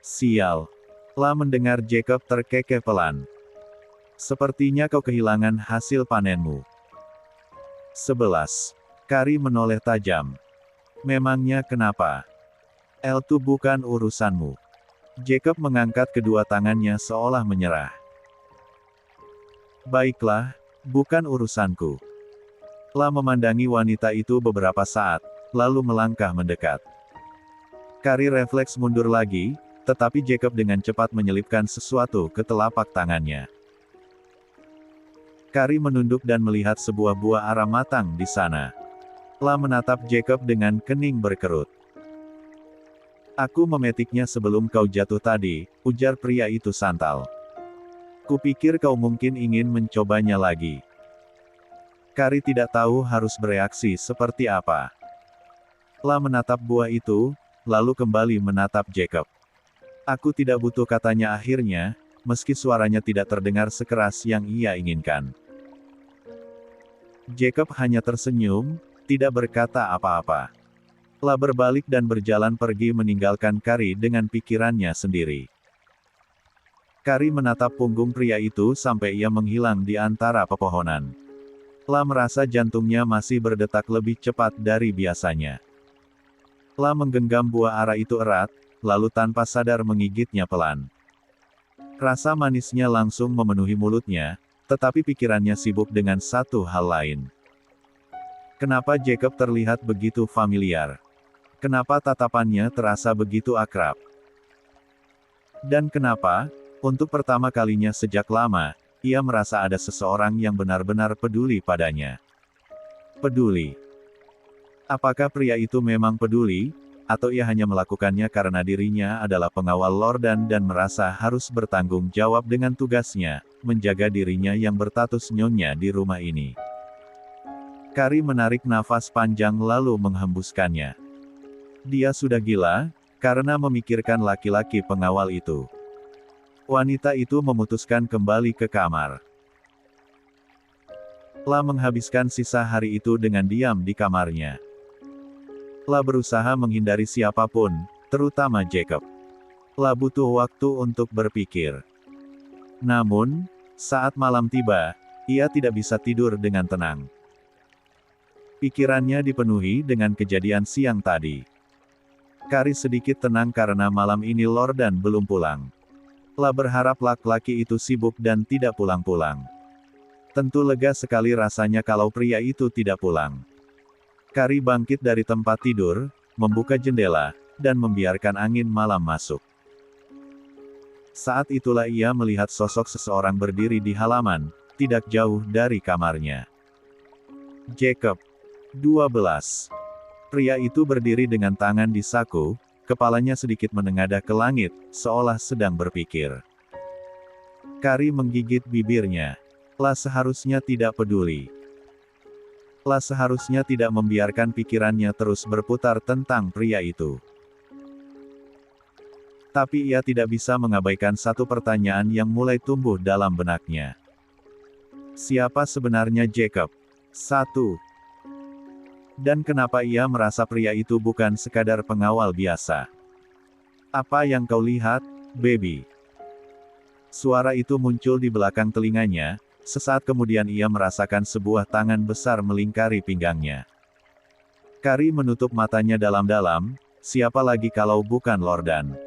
Sial. La mendengar Jacob terkekeh pelan. Sepertinya kau kehilangan hasil panenmu. 11. Kari menoleh tajam. Memangnya kenapa? Itu bukan urusanmu. Jacob mengangkat kedua tangannya seolah menyerah. Baiklah, bukan urusanku. La memandangi wanita itu beberapa saat, lalu melangkah mendekat. Kari refleks mundur lagi, tetapi Jacob dengan cepat menyelipkan sesuatu ke telapak tangannya. Kari menunduk dan melihat sebuah buah ara matang di sana. La menatap Jacob dengan kening berkerut. Aku memetiknya sebelum kau jatuh tadi, ujar pria itu santal. Kupikir kau mungkin ingin mencobanya lagi. Kari tidak tahu harus bereaksi seperti apa. La menatap buah itu, lalu kembali menatap Jacob. Aku tidak butuh, katanya akhirnya, meski suaranya tidak terdengar sekeras yang ia inginkan. Jacob hanya tersenyum, tidak berkata apa-apa. La berbalik dan berjalan pergi meninggalkan Kari dengan pikirannya sendiri. Kari menatap punggung pria itu sampai ia menghilang di antara pepohonan. La merasa jantungnya masih berdetak lebih cepat dari biasanya. La menggenggam buah ara itu erat, lalu tanpa sadar menggigitnya pelan. Rasa manisnya langsung memenuhi mulutnya, tetapi pikirannya sibuk dengan satu hal lain. Kenapa Jacob terlihat begitu familiar? Kenapa tatapannya terasa begitu akrab? Dan kenapa, untuk pertama kalinya sejak lama, ia merasa ada seseorang yang benar-benar peduli padanya? Peduli. Apakah pria itu memang peduli, atau ia hanya melakukannya karena dirinya adalah pengawal Lordan dan merasa harus bertanggung jawab dengan tugasnya, menjaga dirinya yang berstatus nyonya di rumah ini? Kari menarik nafas panjang lalu menghembuskannya. Dia sudah gila, karena memikirkan laki-laki pengawal itu. Wanita itu memutuskan kembali ke kamar. La menghabiskan sisa hari itu dengan diam di kamarnya. La berusaha menghindari siapapun, terutama Jacob. La butuh waktu untuk berpikir. Namun, saat malam tiba, ia tidak bisa tidur dengan tenang. Pikirannya dipenuhi dengan kejadian siang tadi. Kari sedikit tenang karena malam ini Lordan belum pulang. La berharap laki-laki itu sibuk dan tidak pulang-pulang. Tentu lega sekali rasanya kalau pria itu tidak pulang. Kari bangkit dari tempat tidur, membuka jendela, dan membiarkan angin malam masuk. Saat itulah ia melihat sosok seseorang berdiri di halaman, tidak jauh dari kamarnya. Jacob. 12. Pria itu berdiri dengan tangan di saku, kepalanya sedikit menengadah ke langit, seolah sedang berpikir. Kari menggigit bibirnya. La seharusnya tidak peduli. La seharusnya tidak membiarkan pikirannya terus berputar tentang pria itu. Tapi ia tidak bisa mengabaikan satu pertanyaan yang mulai tumbuh dalam benaknya. Siapa sebenarnya Jacob? 1. Dan kenapa ia merasa pria itu bukan sekadar pengawal biasa? Apa yang kau lihat, baby? Suara itu muncul di belakang telinganya, sesaat kemudian ia merasakan sebuah tangan besar melingkari pinggangnya. Kari menutup matanya dalam-dalam, siapa lagi kalau bukan Lordan.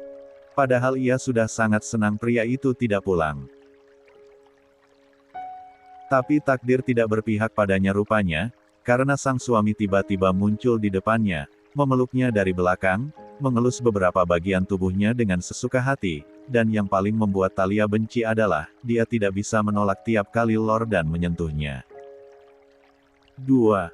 Padahal ia sudah sangat senang pria itu tidak pulang. Tapi takdir tidak berpihak padanya rupanya, karena sang suami tiba-tiba muncul di depannya, memeluknya dari belakang, mengelus beberapa bagian tubuhnya dengan sesuka hati, dan yang paling membuat Talia benci adalah, dia tidak bisa menolak tiap kali Lordan menyentuhnya. 2.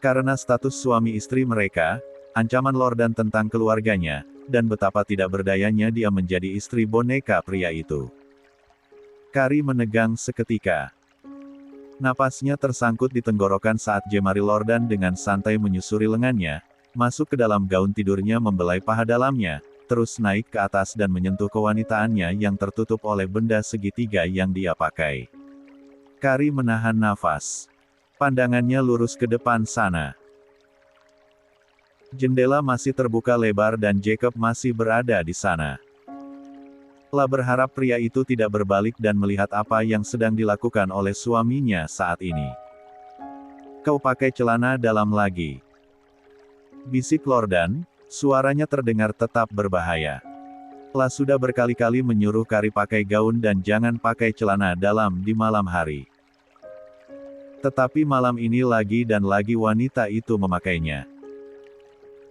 Karena status suami istri mereka, ancaman Lordan tentang keluarganya, dan betapa tidak berdayanya dia menjadi istri boneka pria itu. Kari menegang seketika. Napasnya tersangkut di tenggorokan saat jemari Lordan dengan santai menyusuri lengannya, masuk ke dalam gaun tidurnya membelai paha dalamnya, terus naik ke atas dan menyentuh kewanitaannya yang tertutup oleh benda segitiga yang dia pakai. Kari menahan nafas. Pandangannya lurus ke depan sana. Jendela masih terbuka lebar dan Jacob masih berada di sana. Lah berharap pria itu tidak berbalik dan melihat apa yang sedang dilakukan oleh suaminya saat ini. Kau pakai celana dalam lagi. Bisik Lordan, suaranya terdengar tetap berbahaya. Lah sudah berkali-kali menyuruh Kari pakai gaun dan jangan pakai celana dalam di malam hari. Tetapi malam ini lagi dan lagi wanita itu memakainya.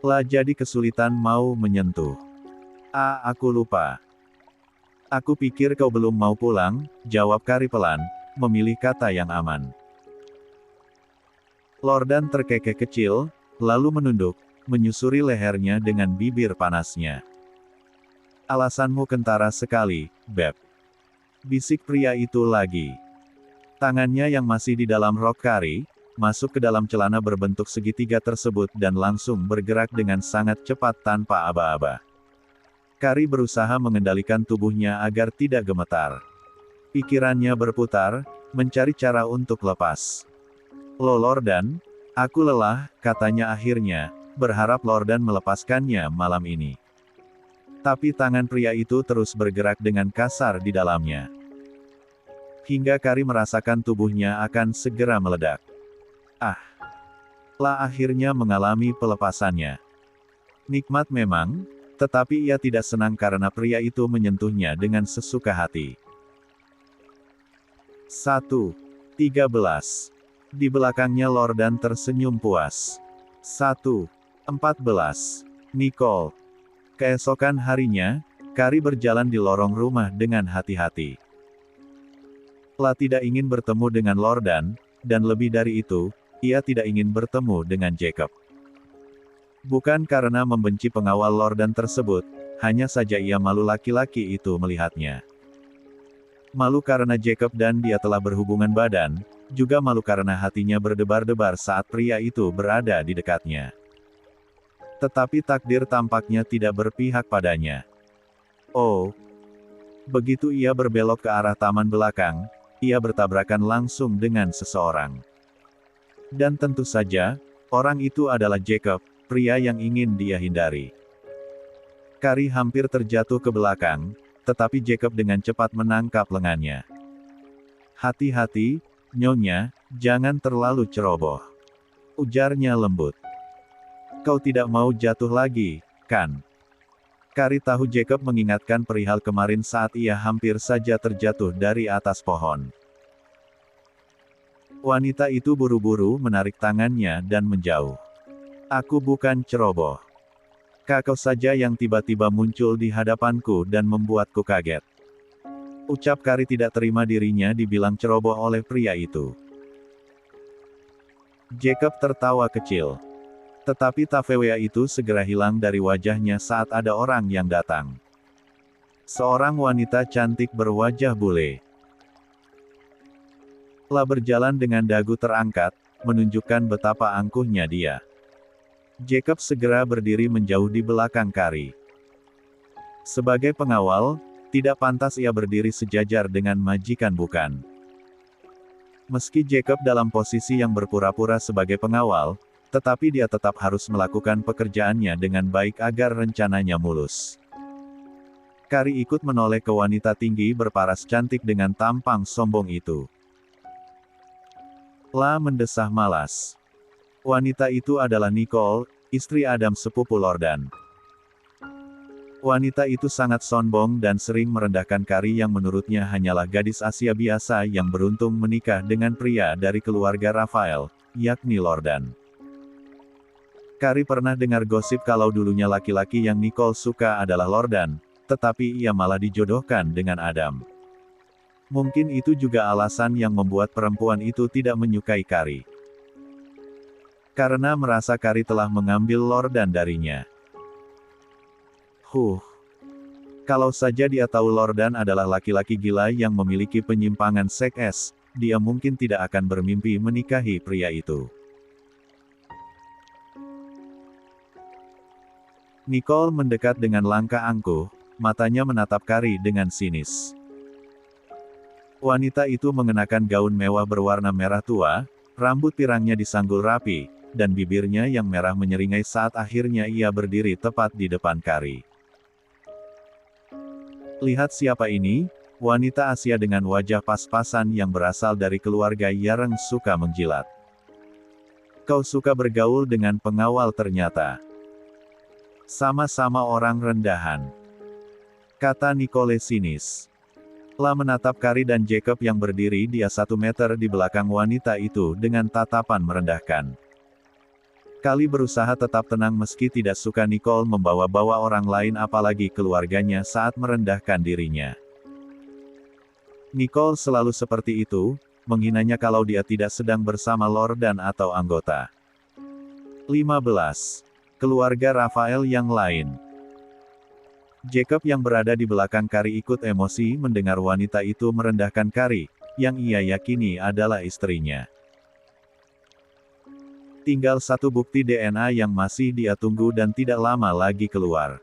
Lah jadi kesulitan mau menyentuh. Aku lupa. Aku pikir kau belum mau pulang, jawab Kari pelan, memilih kata yang aman. Lordan terkekeh kecil, lalu menunduk, menyusuri lehernya dengan bibir panasnya. Alasanmu kentara sekali, Beb. Bisik pria itu lagi. Tangannya yang masih di dalam rok Kari, masuk ke dalam celana berbentuk segitiga tersebut dan langsung bergerak dengan sangat cepat tanpa aba-aba. Kari berusaha mengendalikan tubuhnya agar tidak gemetar. Pikirannya berputar, mencari cara untuk lepas. Lordan, aku lelah, katanya akhirnya, berharap Lordan melepaskannya malam ini. Tapi tangan pria itu terus bergerak dengan kasar di dalamnya. Hingga Kari merasakan tubuhnya akan segera meledak. Lah akhirnya mengalami pelepasannya. Nikmat memang, tetapi ia tidak senang karena pria itu menyentuhnya dengan sesuka hati. 1:13. Di belakangnya Lordan tersenyum puas. 1:14. Nicole. Keesokan harinya, Kari berjalan di lorong rumah dengan hati-hati. Lah tidak ingin bertemu dengan Lordan, dan lebih dari itu, ia tidak ingin bertemu dengan Jacob. Bukan karena membenci pengawal Lordan tersebut, hanya saja ia malu laki-laki itu melihatnya. Malu karena Jacob dan dia telah berhubungan badan, juga malu karena hatinya berdebar-debar saat pria itu berada di dekatnya. Tetapi takdir tampaknya tidak berpihak padanya. Begitu ia berbelok ke arah taman belakang, ia bertabrakan langsung dengan seseorang. Dan tentu saja, orang itu adalah Jacob, pria yang ingin dia hindari. Kari hampir terjatuh ke belakang, tetapi Jacob dengan cepat menangkap lengannya. Hati-hati, Nyonya, jangan terlalu ceroboh. Ujarnya lembut. Kau tidak mau jatuh lagi, kan? Kari tahu Jacob mengingatkan perihal kemarin saat ia hampir saja terjatuh dari atas pohon. Wanita itu buru-buru menarik tangannya dan menjauh. Aku bukan ceroboh. Kau saja yang tiba-tiba muncul di hadapanku dan membuatku kaget. Ucap Kari tidak terima dirinya dibilang ceroboh oleh pria itu. Jacob tertawa kecil. Tetapi tawa itu segera hilang dari wajahnya saat ada orang yang datang. Seorang wanita cantik berwajah bule. Lah berjalan dengan dagu terangkat, menunjukkan betapa angkuhnya dia. Jacob segera berdiri menjauh di belakang Kari. Sebagai pengawal, tidak pantas ia berdiri sejajar dengan majikan bukan. Meski Jacob dalam posisi yang berpura-pura sebagai pengawal, tetapi dia tetap harus melakukan pekerjaannya dengan baik agar rencananya mulus. Kari ikut menoleh ke wanita tinggi berparas cantik dengan tampang sombong itu. La mendesah malas. Wanita itu adalah Nicole, istri Adam sepupu Lordan. Wanita itu sangat sombong dan sering merendahkan Kari yang menurutnya hanyalah gadis Asia biasa yang beruntung menikah dengan pria dari keluarga Rafael, yakni Lordan. Kari pernah dengar gosip kalau dulunya laki-laki yang Nicole suka adalah Lordan, tetapi ia malah dijodohkan dengan Adam. Mungkin itu juga alasan yang membuat perempuan itu tidak menyukai Kari. Karena merasa Kari telah mengambil Lordan darinya. Kalau saja dia tahu Lordan adalah laki-laki gila yang memiliki penyimpangan seks, dia mungkin tidak akan bermimpi menikahi pria itu. Nicole mendekat dengan langkah angkuh, matanya menatap Kari dengan sinis. Wanita itu mengenakan gaun mewah berwarna merah tua, rambut pirangnya disanggul rapi, dan bibirnya yang merah menyeringai saat akhirnya ia berdiri tepat di depan Kari. Lihat siapa ini, wanita Asia dengan wajah pas-pasan yang berasal dari keluarga Yareng suka menjilat. Kau suka bergaul dengan pengawal ternyata. Sama-sama orang rendahan, kata Nicole sinis. La menatap Kari dan Jacob yang berdiri di 1 meter di belakang wanita itu dengan tatapan merendahkan. Kali berusaha tetap tenang meski tidak suka Nicole membawa-bawa orang lain apalagi keluarganya saat merendahkan dirinya. Nicole selalu seperti itu, menghinanya kalau dia tidak sedang bersama Lordan atau anggota. 15. Keluarga Rafael yang lain. Jacob yang berada di belakang Kari ikut emosi mendengar wanita itu merendahkan Kari, yang ia yakini adalah istrinya. Tinggal satu bukti DNA yang masih dia tunggu dan tidak lama lagi keluar.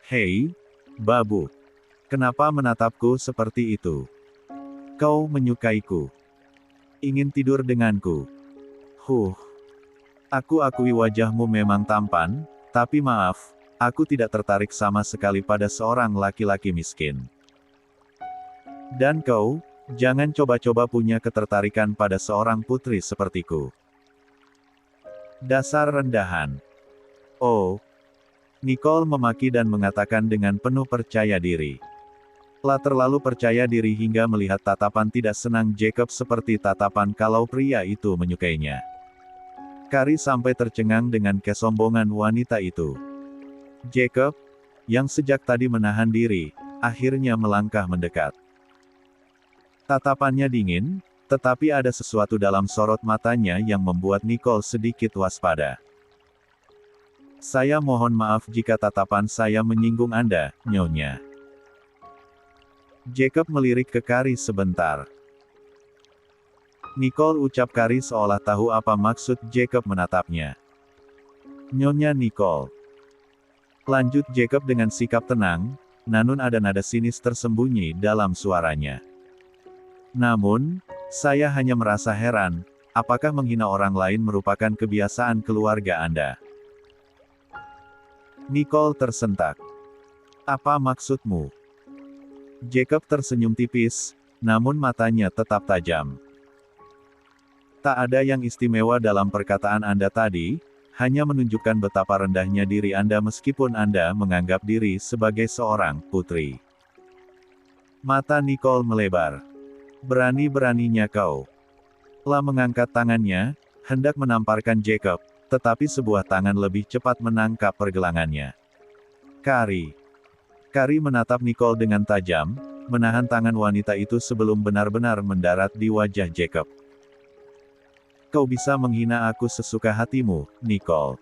Hei, babu. Kenapa menatapku seperti itu? Kau menyukaiku. Ingin tidur denganku. Aku akui wajahmu memang tampan, tapi maaf, aku tidak tertarik sama sekali pada seorang laki-laki miskin. Dan kau, jangan coba-coba punya ketertarikan pada seorang putri sepertiku. Dasar rendahan. Oh. Nicole memaki dan mengatakan dengan penuh percaya diri. La terlalu percaya diri hingga melihat tatapan tidak senang Jacob seperti tatapan kalau pria itu menyukainya. Kari sampai tercengang dengan kesombongan wanita itu. Jacob, yang sejak tadi menahan diri, akhirnya melangkah mendekat. Tatapannya dingin, tetapi ada sesuatu dalam sorot matanya yang membuat Nicole sedikit waspada. Saya mohon maaf jika tatapan saya menyinggung Anda, Nyonya. Jacob melirik ke Kari sebentar. Nicole ucap Kari seolah tahu apa maksud Jacob menatapnya. Nyonya Nicole. Lanjut Jacob dengan sikap tenang, namun ada nada sinis tersembunyi dalam suaranya. Namun, saya hanya merasa heran, apakah menghina orang lain merupakan kebiasaan keluarga Anda? Nicole tersentak. Apa maksudmu? Jacob tersenyum tipis, namun matanya tetap tajam. Tak ada yang istimewa dalam perkataan Anda tadi, hanya menunjukkan betapa rendahnya diri Anda meskipun Anda menganggap diri sebagai seorang putri. Mata Nicole melebar. Berani-beraninya kau. La mengangkat tangannya, hendak menamparkan Jacob, tetapi sebuah tangan lebih cepat menangkap pergelangannya. Kari. Kari menatap Nicole dengan tajam, menahan tangan wanita itu sebelum benar-benar mendarat di wajah Jacob. Kau bisa menghina aku sesuka hatimu, Nicole.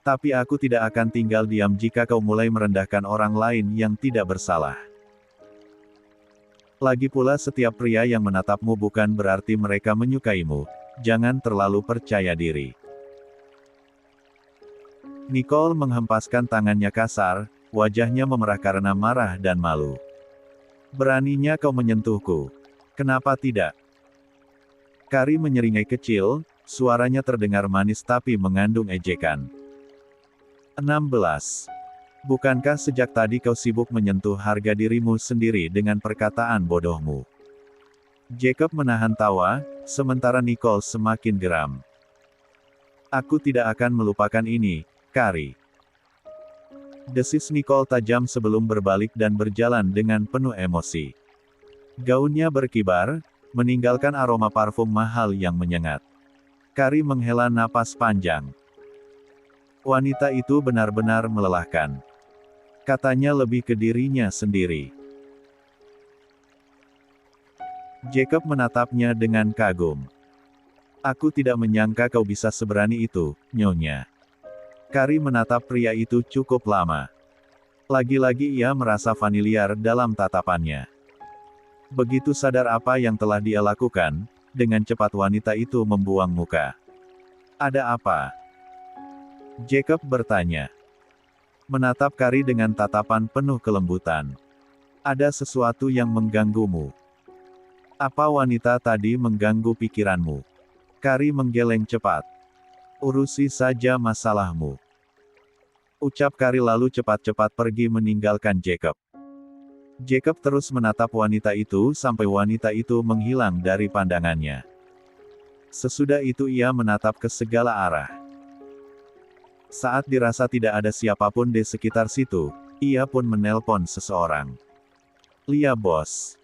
Tapi aku tidak akan tinggal diam jika kau mulai merendahkan orang lain yang tidak bersalah. Lagi pula setiap pria yang menatapmu bukan berarti mereka menyukaimu, jangan terlalu percaya diri. Nicole menghempaskan tangannya kasar, wajahnya memerah karena marah dan malu. Beraninya kau menyentuhku. Kenapa tidak? Kari menyeringai kecil, suaranya terdengar manis tapi mengandung ejekan. 16. Bukankah sejak tadi kau sibuk menyentuh harga dirimu sendiri dengan perkataan bodohmu? Jacob menahan tawa, sementara Nicole semakin geram. Aku tidak akan melupakan ini, Carrie. Desis Nicole tajam sebelum berbalik dan berjalan dengan penuh emosi. Gaunnya berkibar, meninggalkan aroma parfum mahal yang menyengat. Carrie menghela napas panjang. Wanita itu benar-benar melelahkan. Katanya lebih ke dirinya sendiri. Jacob menatapnya dengan kagum. Aku tidak menyangka kau bisa seberani itu, Nyonya. Carrie menatap pria itu cukup lama. Lagi-lagi ia merasa familiar dalam tatapannya. Begitu sadar apa yang telah dia lakukan, dengan cepat wanita itu membuang muka. Ada apa? Jacob bertanya. Menatap Carrie dengan tatapan penuh kelembutan. Ada sesuatu yang mengganggumu. Apa wanita tadi mengganggu pikiranmu? Carrie menggeleng cepat. Urusi saja masalahmu. Ucap Carrie lalu cepat-cepat pergi meninggalkan Jacob. Jacob terus menatap wanita itu sampai wanita itu menghilang dari pandangannya. Sesudah itu ia menatap ke segala arah. Saat dirasa tidak ada siapapun di sekitar situ, ia pun menelpon seseorang. Lia bos.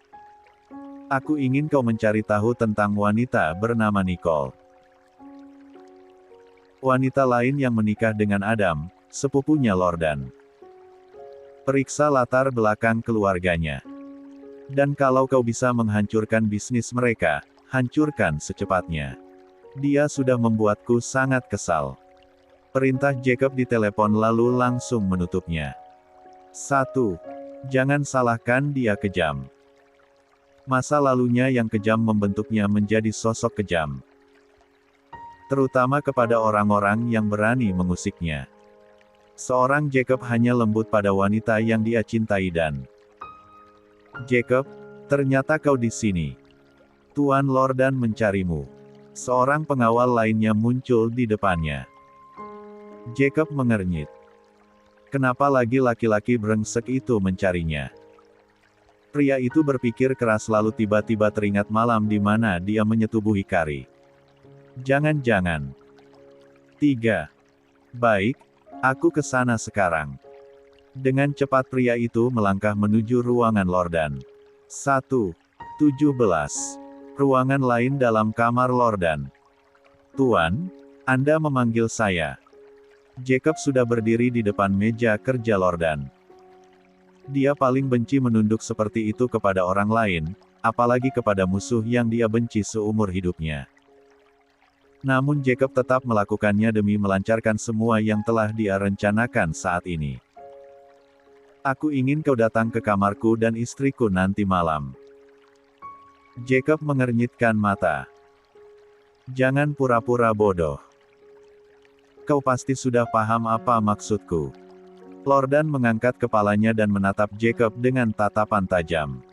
Aku ingin kau mencari tahu tentang wanita bernama Nicole. Wanita lain yang menikah dengan Adam, sepupunya Lordan. Periksa latar belakang keluarganya. Dan kalau kau bisa menghancurkan bisnis mereka, hancurkan secepatnya. Dia sudah membuatku sangat kesal. Perintah Jacob di telepon lalu langsung menutupnya. 1. Jangan salahkan dia kejam. Masa lalunya yang kejam membentuknya menjadi sosok kejam. Terutama kepada orang-orang yang berani mengusiknya. Seorang Jacob hanya lembut pada wanita yang dia cintai dan... Jacob, ternyata kau di sini. Tuan Lordan mencarimu. Seorang pengawal lainnya muncul di depannya. Jacob mengernyit. Kenapa lagi laki-laki brengsek itu mencarinya? Pria itu berpikir keras lalu tiba-tiba teringat malam di mana dia menyetubuhi Carrie. Jangan-jangan. 3. Baik. Aku ke sana sekarang. Dengan cepat pria itu melangkah menuju ruangan Lordan. 1. 17. Ruangan lain dalam kamar Lordan. Tuan, Anda memanggil saya. Jacob sudah berdiri di depan meja kerja Lordan. Dia paling benci menunduk seperti itu kepada orang lain, apalagi kepada musuh yang dia benci seumur hidupnya. Namun Jacob tetap melakukannya demi melancarkan semua yang telah dia rencanakan saat ini. Aku ingin kau datang ke kamarku dan istriku nanti malam. Jacob mengernyitkan mata. Jangan pura-pura bodoh. Kau pasti sudah paham apa maksudku. Lordan mengangkat kepalanya dan menatap Jacob dengan tatapan tajam.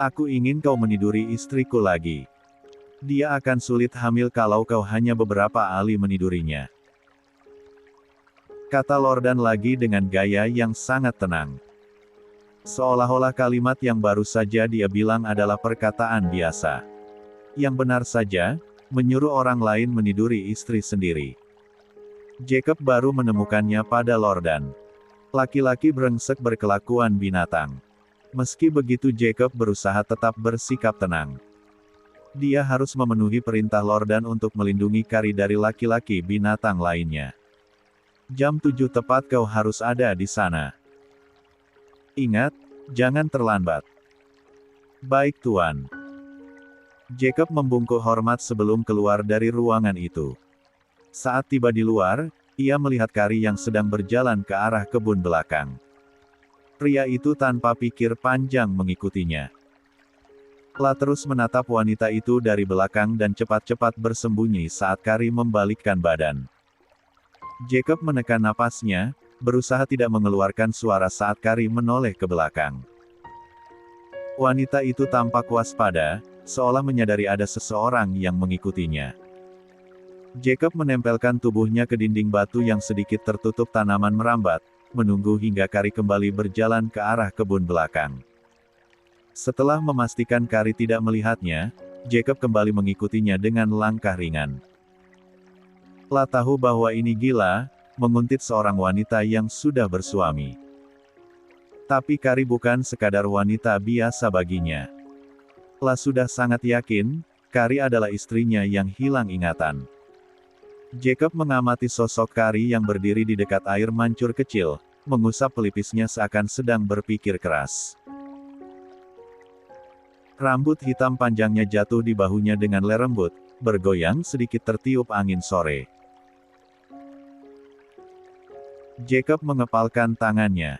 Aku ingin kau meniduri istriku lagi. Dia akan sulit hamil kalau kau hanya beberapa kali menidurinya. Kata Lordan lagi dengan gaya yang sangat tenang. Seolah-olah kalimat yang baru saja dia bilang adalah perkataan biasa. Yang benar saja, menyuruh orang lain meniduri istri sendiri. Jacob baru menemukannya pada Lordan. Laki-laki brengsek berkelakuan binatang. Meski begitu Jacob berusaha tetap bersikap tenang. Dia harus memenuhi perintah Lordan untuk melindungi Carrie dari laki-laki binatang lainnya. Jam 7 tepat kau harus ada di sana. Ingat, jangan terlambat. Baik Tuan. Jacob membungkuk hormat sebelum keluar dari ruangan itu. Saat tiba di luar, ia melihat Carrie yang sedang berjalan ke arah kebun belakang. Pria itu tanpa pikir panjang mengikutinya. Lah terus menatap wanita itu dari belakang dan cepat-cepat bersembunyi saat Carrie membalikkan badan. Jacob menekan napasnya, berusaha tidak mengeluarkan suara saat Carrie menoleh ke belakang. Wanita itu tampak waspada, seolah menyadari ada seseorang yang mengikutinya. Jacob menempelkan tubuhnya ke dinding batu yang sedikit tertutup tanaman merambat, menunggu hingga Kari kembali berjalan ke arah kebun belakang. Setelah memastikan Kari tidak melihatnya, Jacob kembali mengikutinya dengan langkah ringan. La tahu bahwa ini gila, menguntit seorang wanita yang sudah bersuami. Tapi Kari bukan sekadar wanita biasa baginya. La sudah sangat yakin, Kari adalah istrinya yang hilang ingatan. Jacob mengamati sosok Kari yang berdiri di dekat air mancur kecil, mengusap pelipisnya seakan sedang berpikir keras. Rambut hitam panjangnya jatuh di bahunya dengan lembut, bergoyang sedikit tertiup angin sore. Jacob mengepalkan tangannya.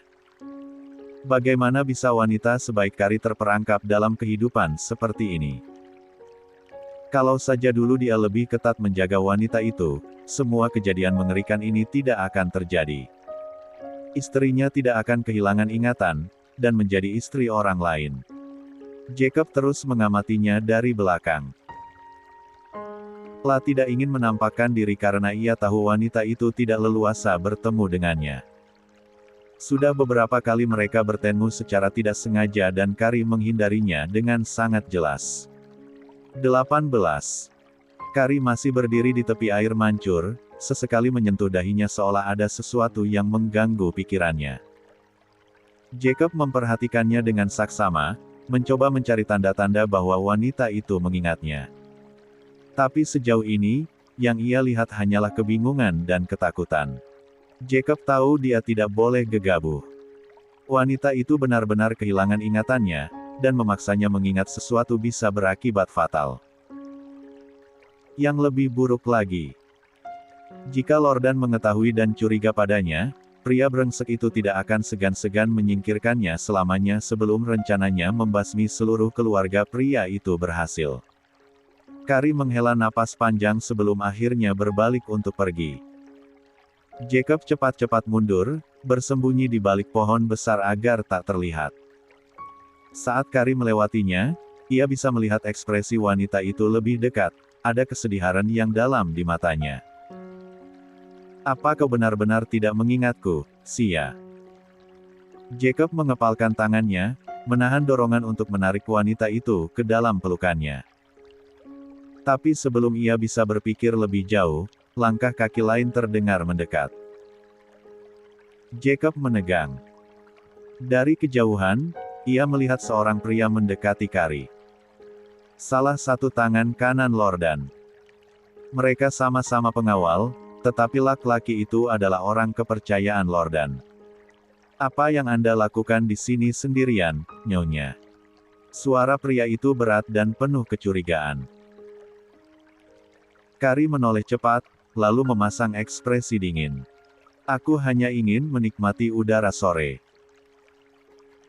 Bagaimana bisa wanita sebaik Kari terperangkap dalam kehidupan seperti ini? Kalau saja dulu dia lebih ketat menjaga wanita itu, semua kejadian mengerikan ini tidak akan terjadi. Istrinya tidak akan kehilangan ingatan, dan menjadi istri orang lain. Jacob terus mengamatinya dari belakang. La tidak ingin menampakkan diri karena ia tahu wanita itu tidak leluasa bertemu dengannya. Sudah beberapa kali mereka bertemu secara tidak sengaja dan Kari menghindarinya dengan sangat jelas. 18. Kari masih berdiri di tepi air mancur, sesekali menyentuh dahinya seolah ada sesuatu yang mengganggu pikirannya. Jacob memperhatikannya dengan saksama, mencoba mencari tanda-tanda bahwa wanita itu mengingatnya. Tapi sejauh ini, yang ia lihat hanyalah kebingungan dan ketakutan. Jacob tahu dia tidak boleh gegabah. Wanita itu benar-benar kehilangan ingatannya, dan memaksanya mengingat sesuatu bisa berakibat fatal. Yang lebih buruk lagi, jika Lordan mengetahui dan curiga padanya, pria brengsek itu tidak akan segan-segan menyingkirkannya selamanya sebelum rencananya membasmi seluruh keluarga pria itu berhasil. Kari menghela napas panjang sebelum akhirnya berbalik untuk pergi. Jacob cepat-cepat mundur, bersembunyi di balik pohon besar agar tak terlihat. Saat Kari melewatinya, ia bisa melihat ekspresi wanita itu lebih dekat, ada kesedihan yang dalam di matanya. Apa kau benar-benar tidak mengingatku, Sia? Jacob mengepalkan tangannya, menahan dorongan untuk menarik wanita itu ke dalam pelukannya. Tapi sebelum ia bisa berpikir lebih jauh, langkah kaki lain terdengar mendekat. Jacob menegang. Dari kejauhan, ia melihat seorang pria mendekati Kari. Salah satu tangan kanan Lordan. Mereka sama-sama pengawal, tetapi laki-laki itu adalah orang kepercayaan Lordan. Apa yang Anda lakukan di sini sendirian, Nyonya? Suara pria itu berat dan penuh kecurigaan. Kari menoleh cepat, lalu memasang ekspresi dingin. Aku hanya ingin menikmati udara sore.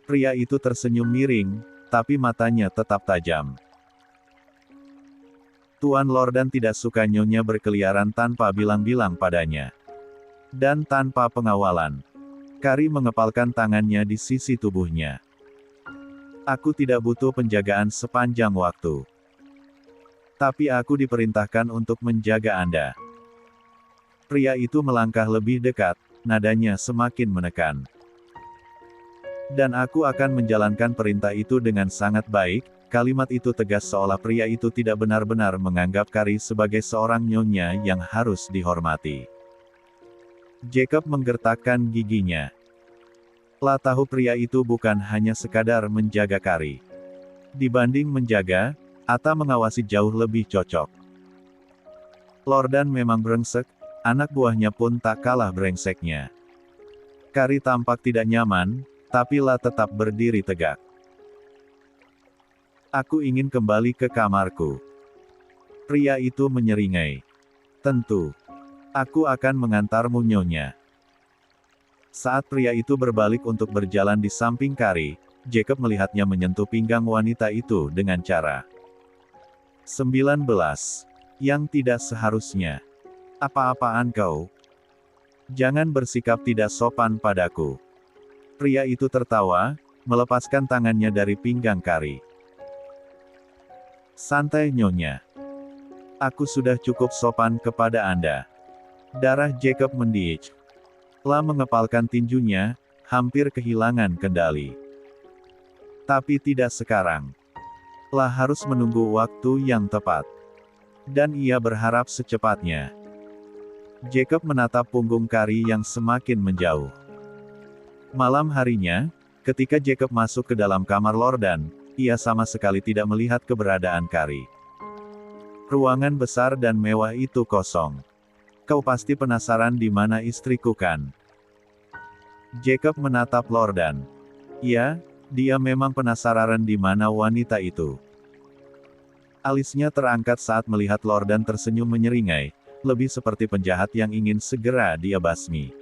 Pria itu tersenyum miring, tapi matanya tetap tajam. Tuan Lordan tidak suka Nyonya berkeliaran tanpa bilang-bilang padanya. Dan tanpa pengawalan. Kari mengepalkan tangannya di sisi tubuhnya. Aku tidak butuh penjagaan sepanjang waktu. Tapi aku diperintahkan untuk menjaga Anda. Pria itu melangkah lebih dekat, nadanya semakin menekan. Dan aku akan menjalankan perintah itu dengan sangat baik. Kalimat itu tegas seolah pria itu tidak benar-benar menganggap Kari sebagai seorang nyonya yang harus dihormati. Jacob menggertakkan giginya. La tahu pria itu bukan hanya sekadar menjaga Kari. Dibanding menjaga, Ata mengawasi jauh lebih cocok. Lordan memang brengsek, anak buahnya pun tak kalah brengseknya. Kari tampak tidak nyaman, tapi La tetap berdiri tegak. Aku ingin kembali ke kamarku. Pria itu menyeringai. Tentu. Aku akan mengantarmu Nyonya. Saat pria itu berbalik untuk berjalan di samping Kari, Jacob melihatnya menyentuh pinggang wanita itu dengan cara 19. Yang tidak seharusnya. Apa-apaan kau? Jangan bersikap tidak sopan padaku. Pria itu tertawa, melepaskan tangannya dari pinggang Kari. Santai Nyonya. Aku sudah cukup sopan kepada Anda. Darah Jacob mendidih. La mengepalkan tinjunya, hampir kehilangan kendali. Tapi tidak sekarang. La harus menunggu waktu yang tepat. Dan ia berharap secepatnya. Jacob menatap punggung Kari yang semakin menjauh. Malam harinya, ketika Jacob masuk ke dalam kamar Lordan, ia sama sekali tidak melihat keberadaan Kari. Ruangan besar dan mewah itu kosong. Kau pasti penasaran di mana istriku kan? Jacob menatap Lordan. Ya, dia memang penasaran di mana wanita itu. Alisnya terangkat saat melihat Lordan tersenyum menyeringai, lebih seperti penjahat yang ingin segera dia basmi.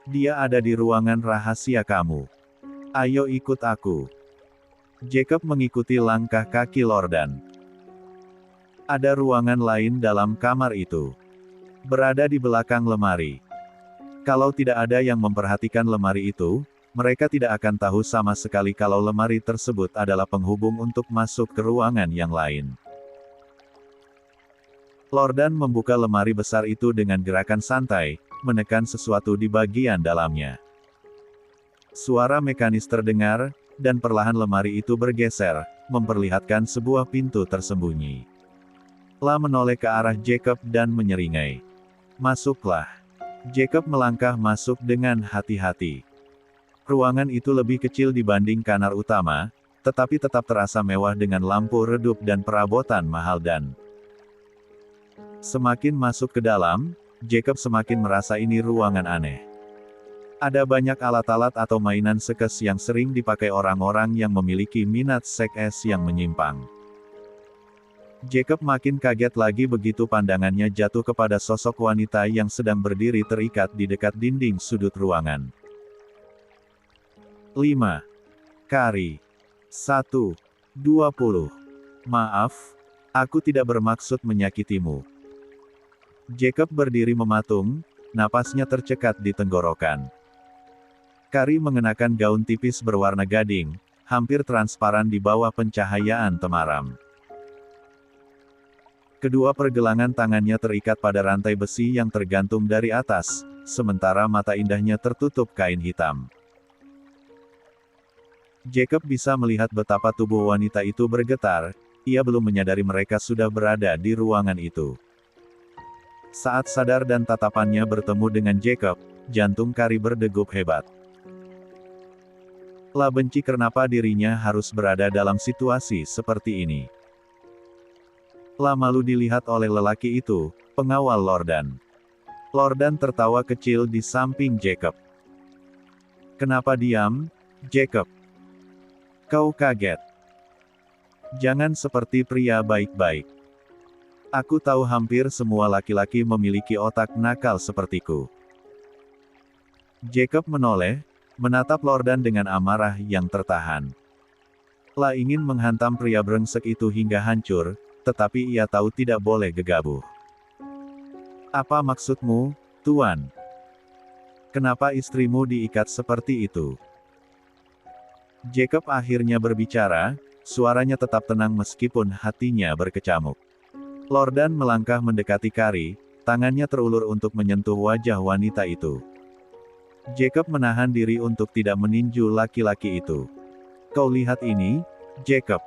Dia ada di ruangan rahasia kamu. Ayo ikut aku. Jacob mengikuti langkah kaki Lordan. Ada ruangan lain dalam kamar itu. Berada di belakang lemari. Kalau tidak ada yang memperhatikan lemari itu, mereka tidak akan tahu sama sekali kalau lemari tersebut adalah penghubung untuk masuk ke ruangan yang lain. Lordan membuka lemari besar itu dengan gerakan santai, menekan sesuatu di bagian dalamnya. Suara mekanis terdengar, dan perlahan lemari itu bergeser, memperlihatkan sebuah pintu tersembunyi. La menoleh ke arah Jacob dan menyeringai. Masuklah. Jacob melangkah masuk dengan hati-hati. Ruangan itu lebih kecil dibanding kamar utama, tetapi tetap terasa mewah dengan lampu redup dan perabotan mahal dan. Semakin masuk ke dalam, Jacob semakin merasa ini ruangan aneh. Ada banyak alat-alat atau mainan sekes yang sering dipakai orang-orang yang memiliki minat seks yang menyimpang. Jacob makin kaget lagi begitu pandangannya jatuh kepada sosok wanita yang sedang berdiri terikat di dekat dinding sudut ruangan. 5. Kari. 1. 20. Maaf, aku tidak bermaksud menyakitimu. Jacob berdiri mematung, napasnya tercekat di tenggorokan. Kari mengenakan gaun tipis berwarna gading, hampir transparan di bawah pencahayaan temaram. Kedua pergelangan tangannya terikat pada rantai besi yang tergantung dari atas, sementara mata indahnya tertutup kain hitam. Jacob bisa melihat betapa tubuh wanita itu bergetar, ia belum menyadari mereka sudah berada di ruangan itu. Saat sadar dan tatapannya bertemu dengan Jacob, jantung Kari berdegup hebat. La benci kenapa dirinya harus berada dalam situasi seperti ini. La malu dilihat oleh lelaki itu, pengawal Lordan. Lordan tertawa kecil di samping Jacob. Kenapa diam, Jacob? Kau kaget? Jangan seperti pria baik-baik. Aku tahu hampir semua laki-laki memiliki otak nakal sepertiku. Jacob menoleh, menatap Lordan dengan amarah yang tertahan. La ingin menghantam pria brengsek itu hingga hancur, tetapi ia tahu tidak boleh gegabah. Apa maksudmu, Tuan? Kenapa istrimu diikat seperti itu? Jacob akhirnya berbicara, suaranya tetap tenang meskipun hatinya berkecamuk. Lordan melangkah mendekati Kari, tangannya terulur untuk menyentuh wajah wanita itu. Jacob menahan diri untuk tidak meninju laki-laki itu. Kau lihat ini, Jacob.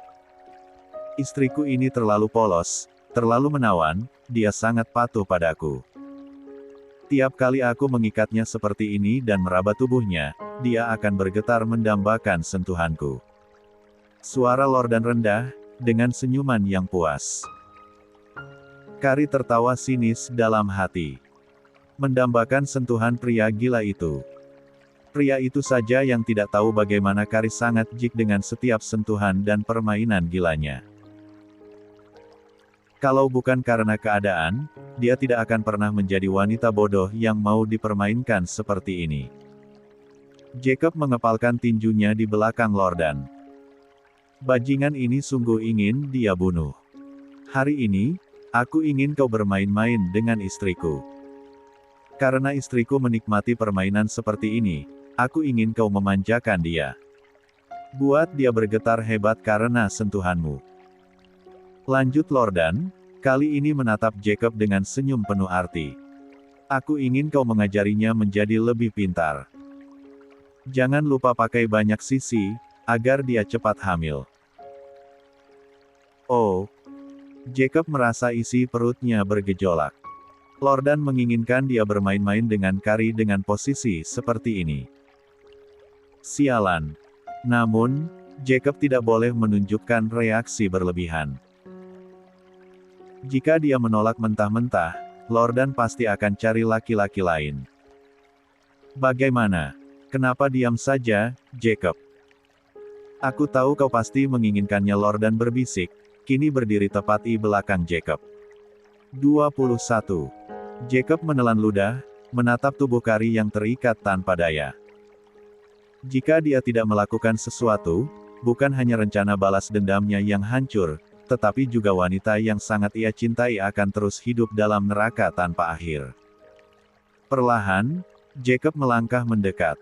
Istriku ini terlalu polos, terlalu menawan, dia sangat patuh padaku. Tiap kali aku mengikatnya seperti ini dan meraba tubuhnya, dia akan bergetar mendambakan sentuhanku. Suara Lordan rendah, dengan senyuman yang puas. Kari tertawa sinis dalam hati. Mendambakan sentuhan pria gila itu. Pria itu saja yang tidak tahu bagaimana Kari sangat jijik dengan setiap sentuhan dan permainan gilanya. Kalau bukan karena keadaan, dia tidak akan pernah menjadi wanita bodoh yang mau dipermainkan seperti ini. Jacob mengepalkan tinjunya di belakang Lordan. Bajingan ini sungguh ingin dia bunuh. Hari ini, aku ingin kau bermain-main dengan istriku. Karena istriku menikmati permainan seperti ini, aku ingin kau memanjakan dia. Buat dia bergetar hebat karena sentuhanmu. Lanjut Lordan, Kali ini menatap Jacob dengan senyum penuh arti. Aku ingin kau mengajarinya menjadi lebih pintar. Jangan lupa pakai banyak sisi, agar dia cepat hamil. Oh. Jacob merasa isi perutnya bergejolak. Lordan menginginkan dia bermain-main dengan Kari dengan posisi seperti ini. Sialan. Namun, Jacob tidak boleh menunjukkan reaksi berlebihan. Jika dia menolak mentah-mentah, Lordan pasti akan cari laki-laki lain. Bagaimana? Kenapa diam saja, Jacob? Aku tahu kau pasti menginginkannya, Lordan berbisik, kini berdiri tepat di belakang Jacob. 21. Jacob menelan ludah, menatap tubuh Kari yang terikat tanpa daya. Jika dia tidak melakukan sesuatu, bukan hanya rencana balas dendamnya yang hancur, tetapi juga wanita yang sangat ia cintai akan terus hidup dalam neraka tanpa akhir. Perlahan, Jacob melangkah mendekat.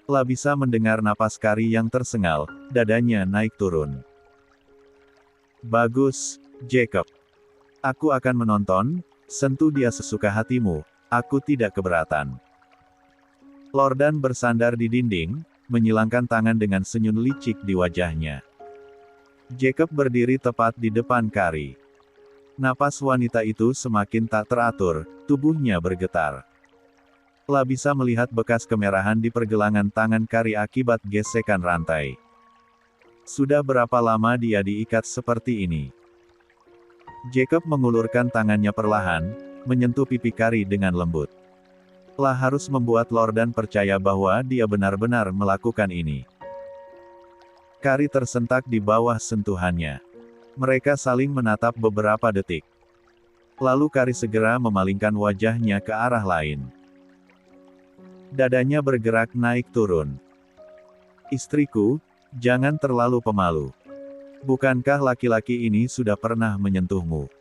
Lah bisa mendengar napas Kari yang tersengal, dadanya naik turun. Bagus, Jacob. Aku akan menonton, sentuh dia sesuka hatimu, aku tidak keberatan. Lordan bersandar di dinding, menyilangkan tangan dengan senyum licik di wajahnya. Jacob berdiri tepat di depan Kari. Napas wanita itu semakin tak teratur, tubuhnya bergetar. Lah bisa melihat bekas kemerahan di pergelangan tangan Kari akibat gesekan rantai. Sudah berapa lama dia diikat seperti ini? Jacob mengulurkan tangannya perlahan, menyentuh pipi Kari dengan lembut. Lah harus membuat Lordan percaya bahwa dia benar-benar melakukan ini. Kari tersentak di bawah sentuhannya. Mereka saling menatap beberapa detik. Lalu Kari segera memalingkan wajahnya ke arah lain. Dadanya bergerak naik turun. Istriku, jangan terlalu pemalu. Bukankah laki-laki ini sudah pernah menyentuhmu?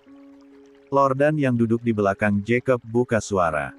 Lordan yang duduk di belakang Jacob buka suara.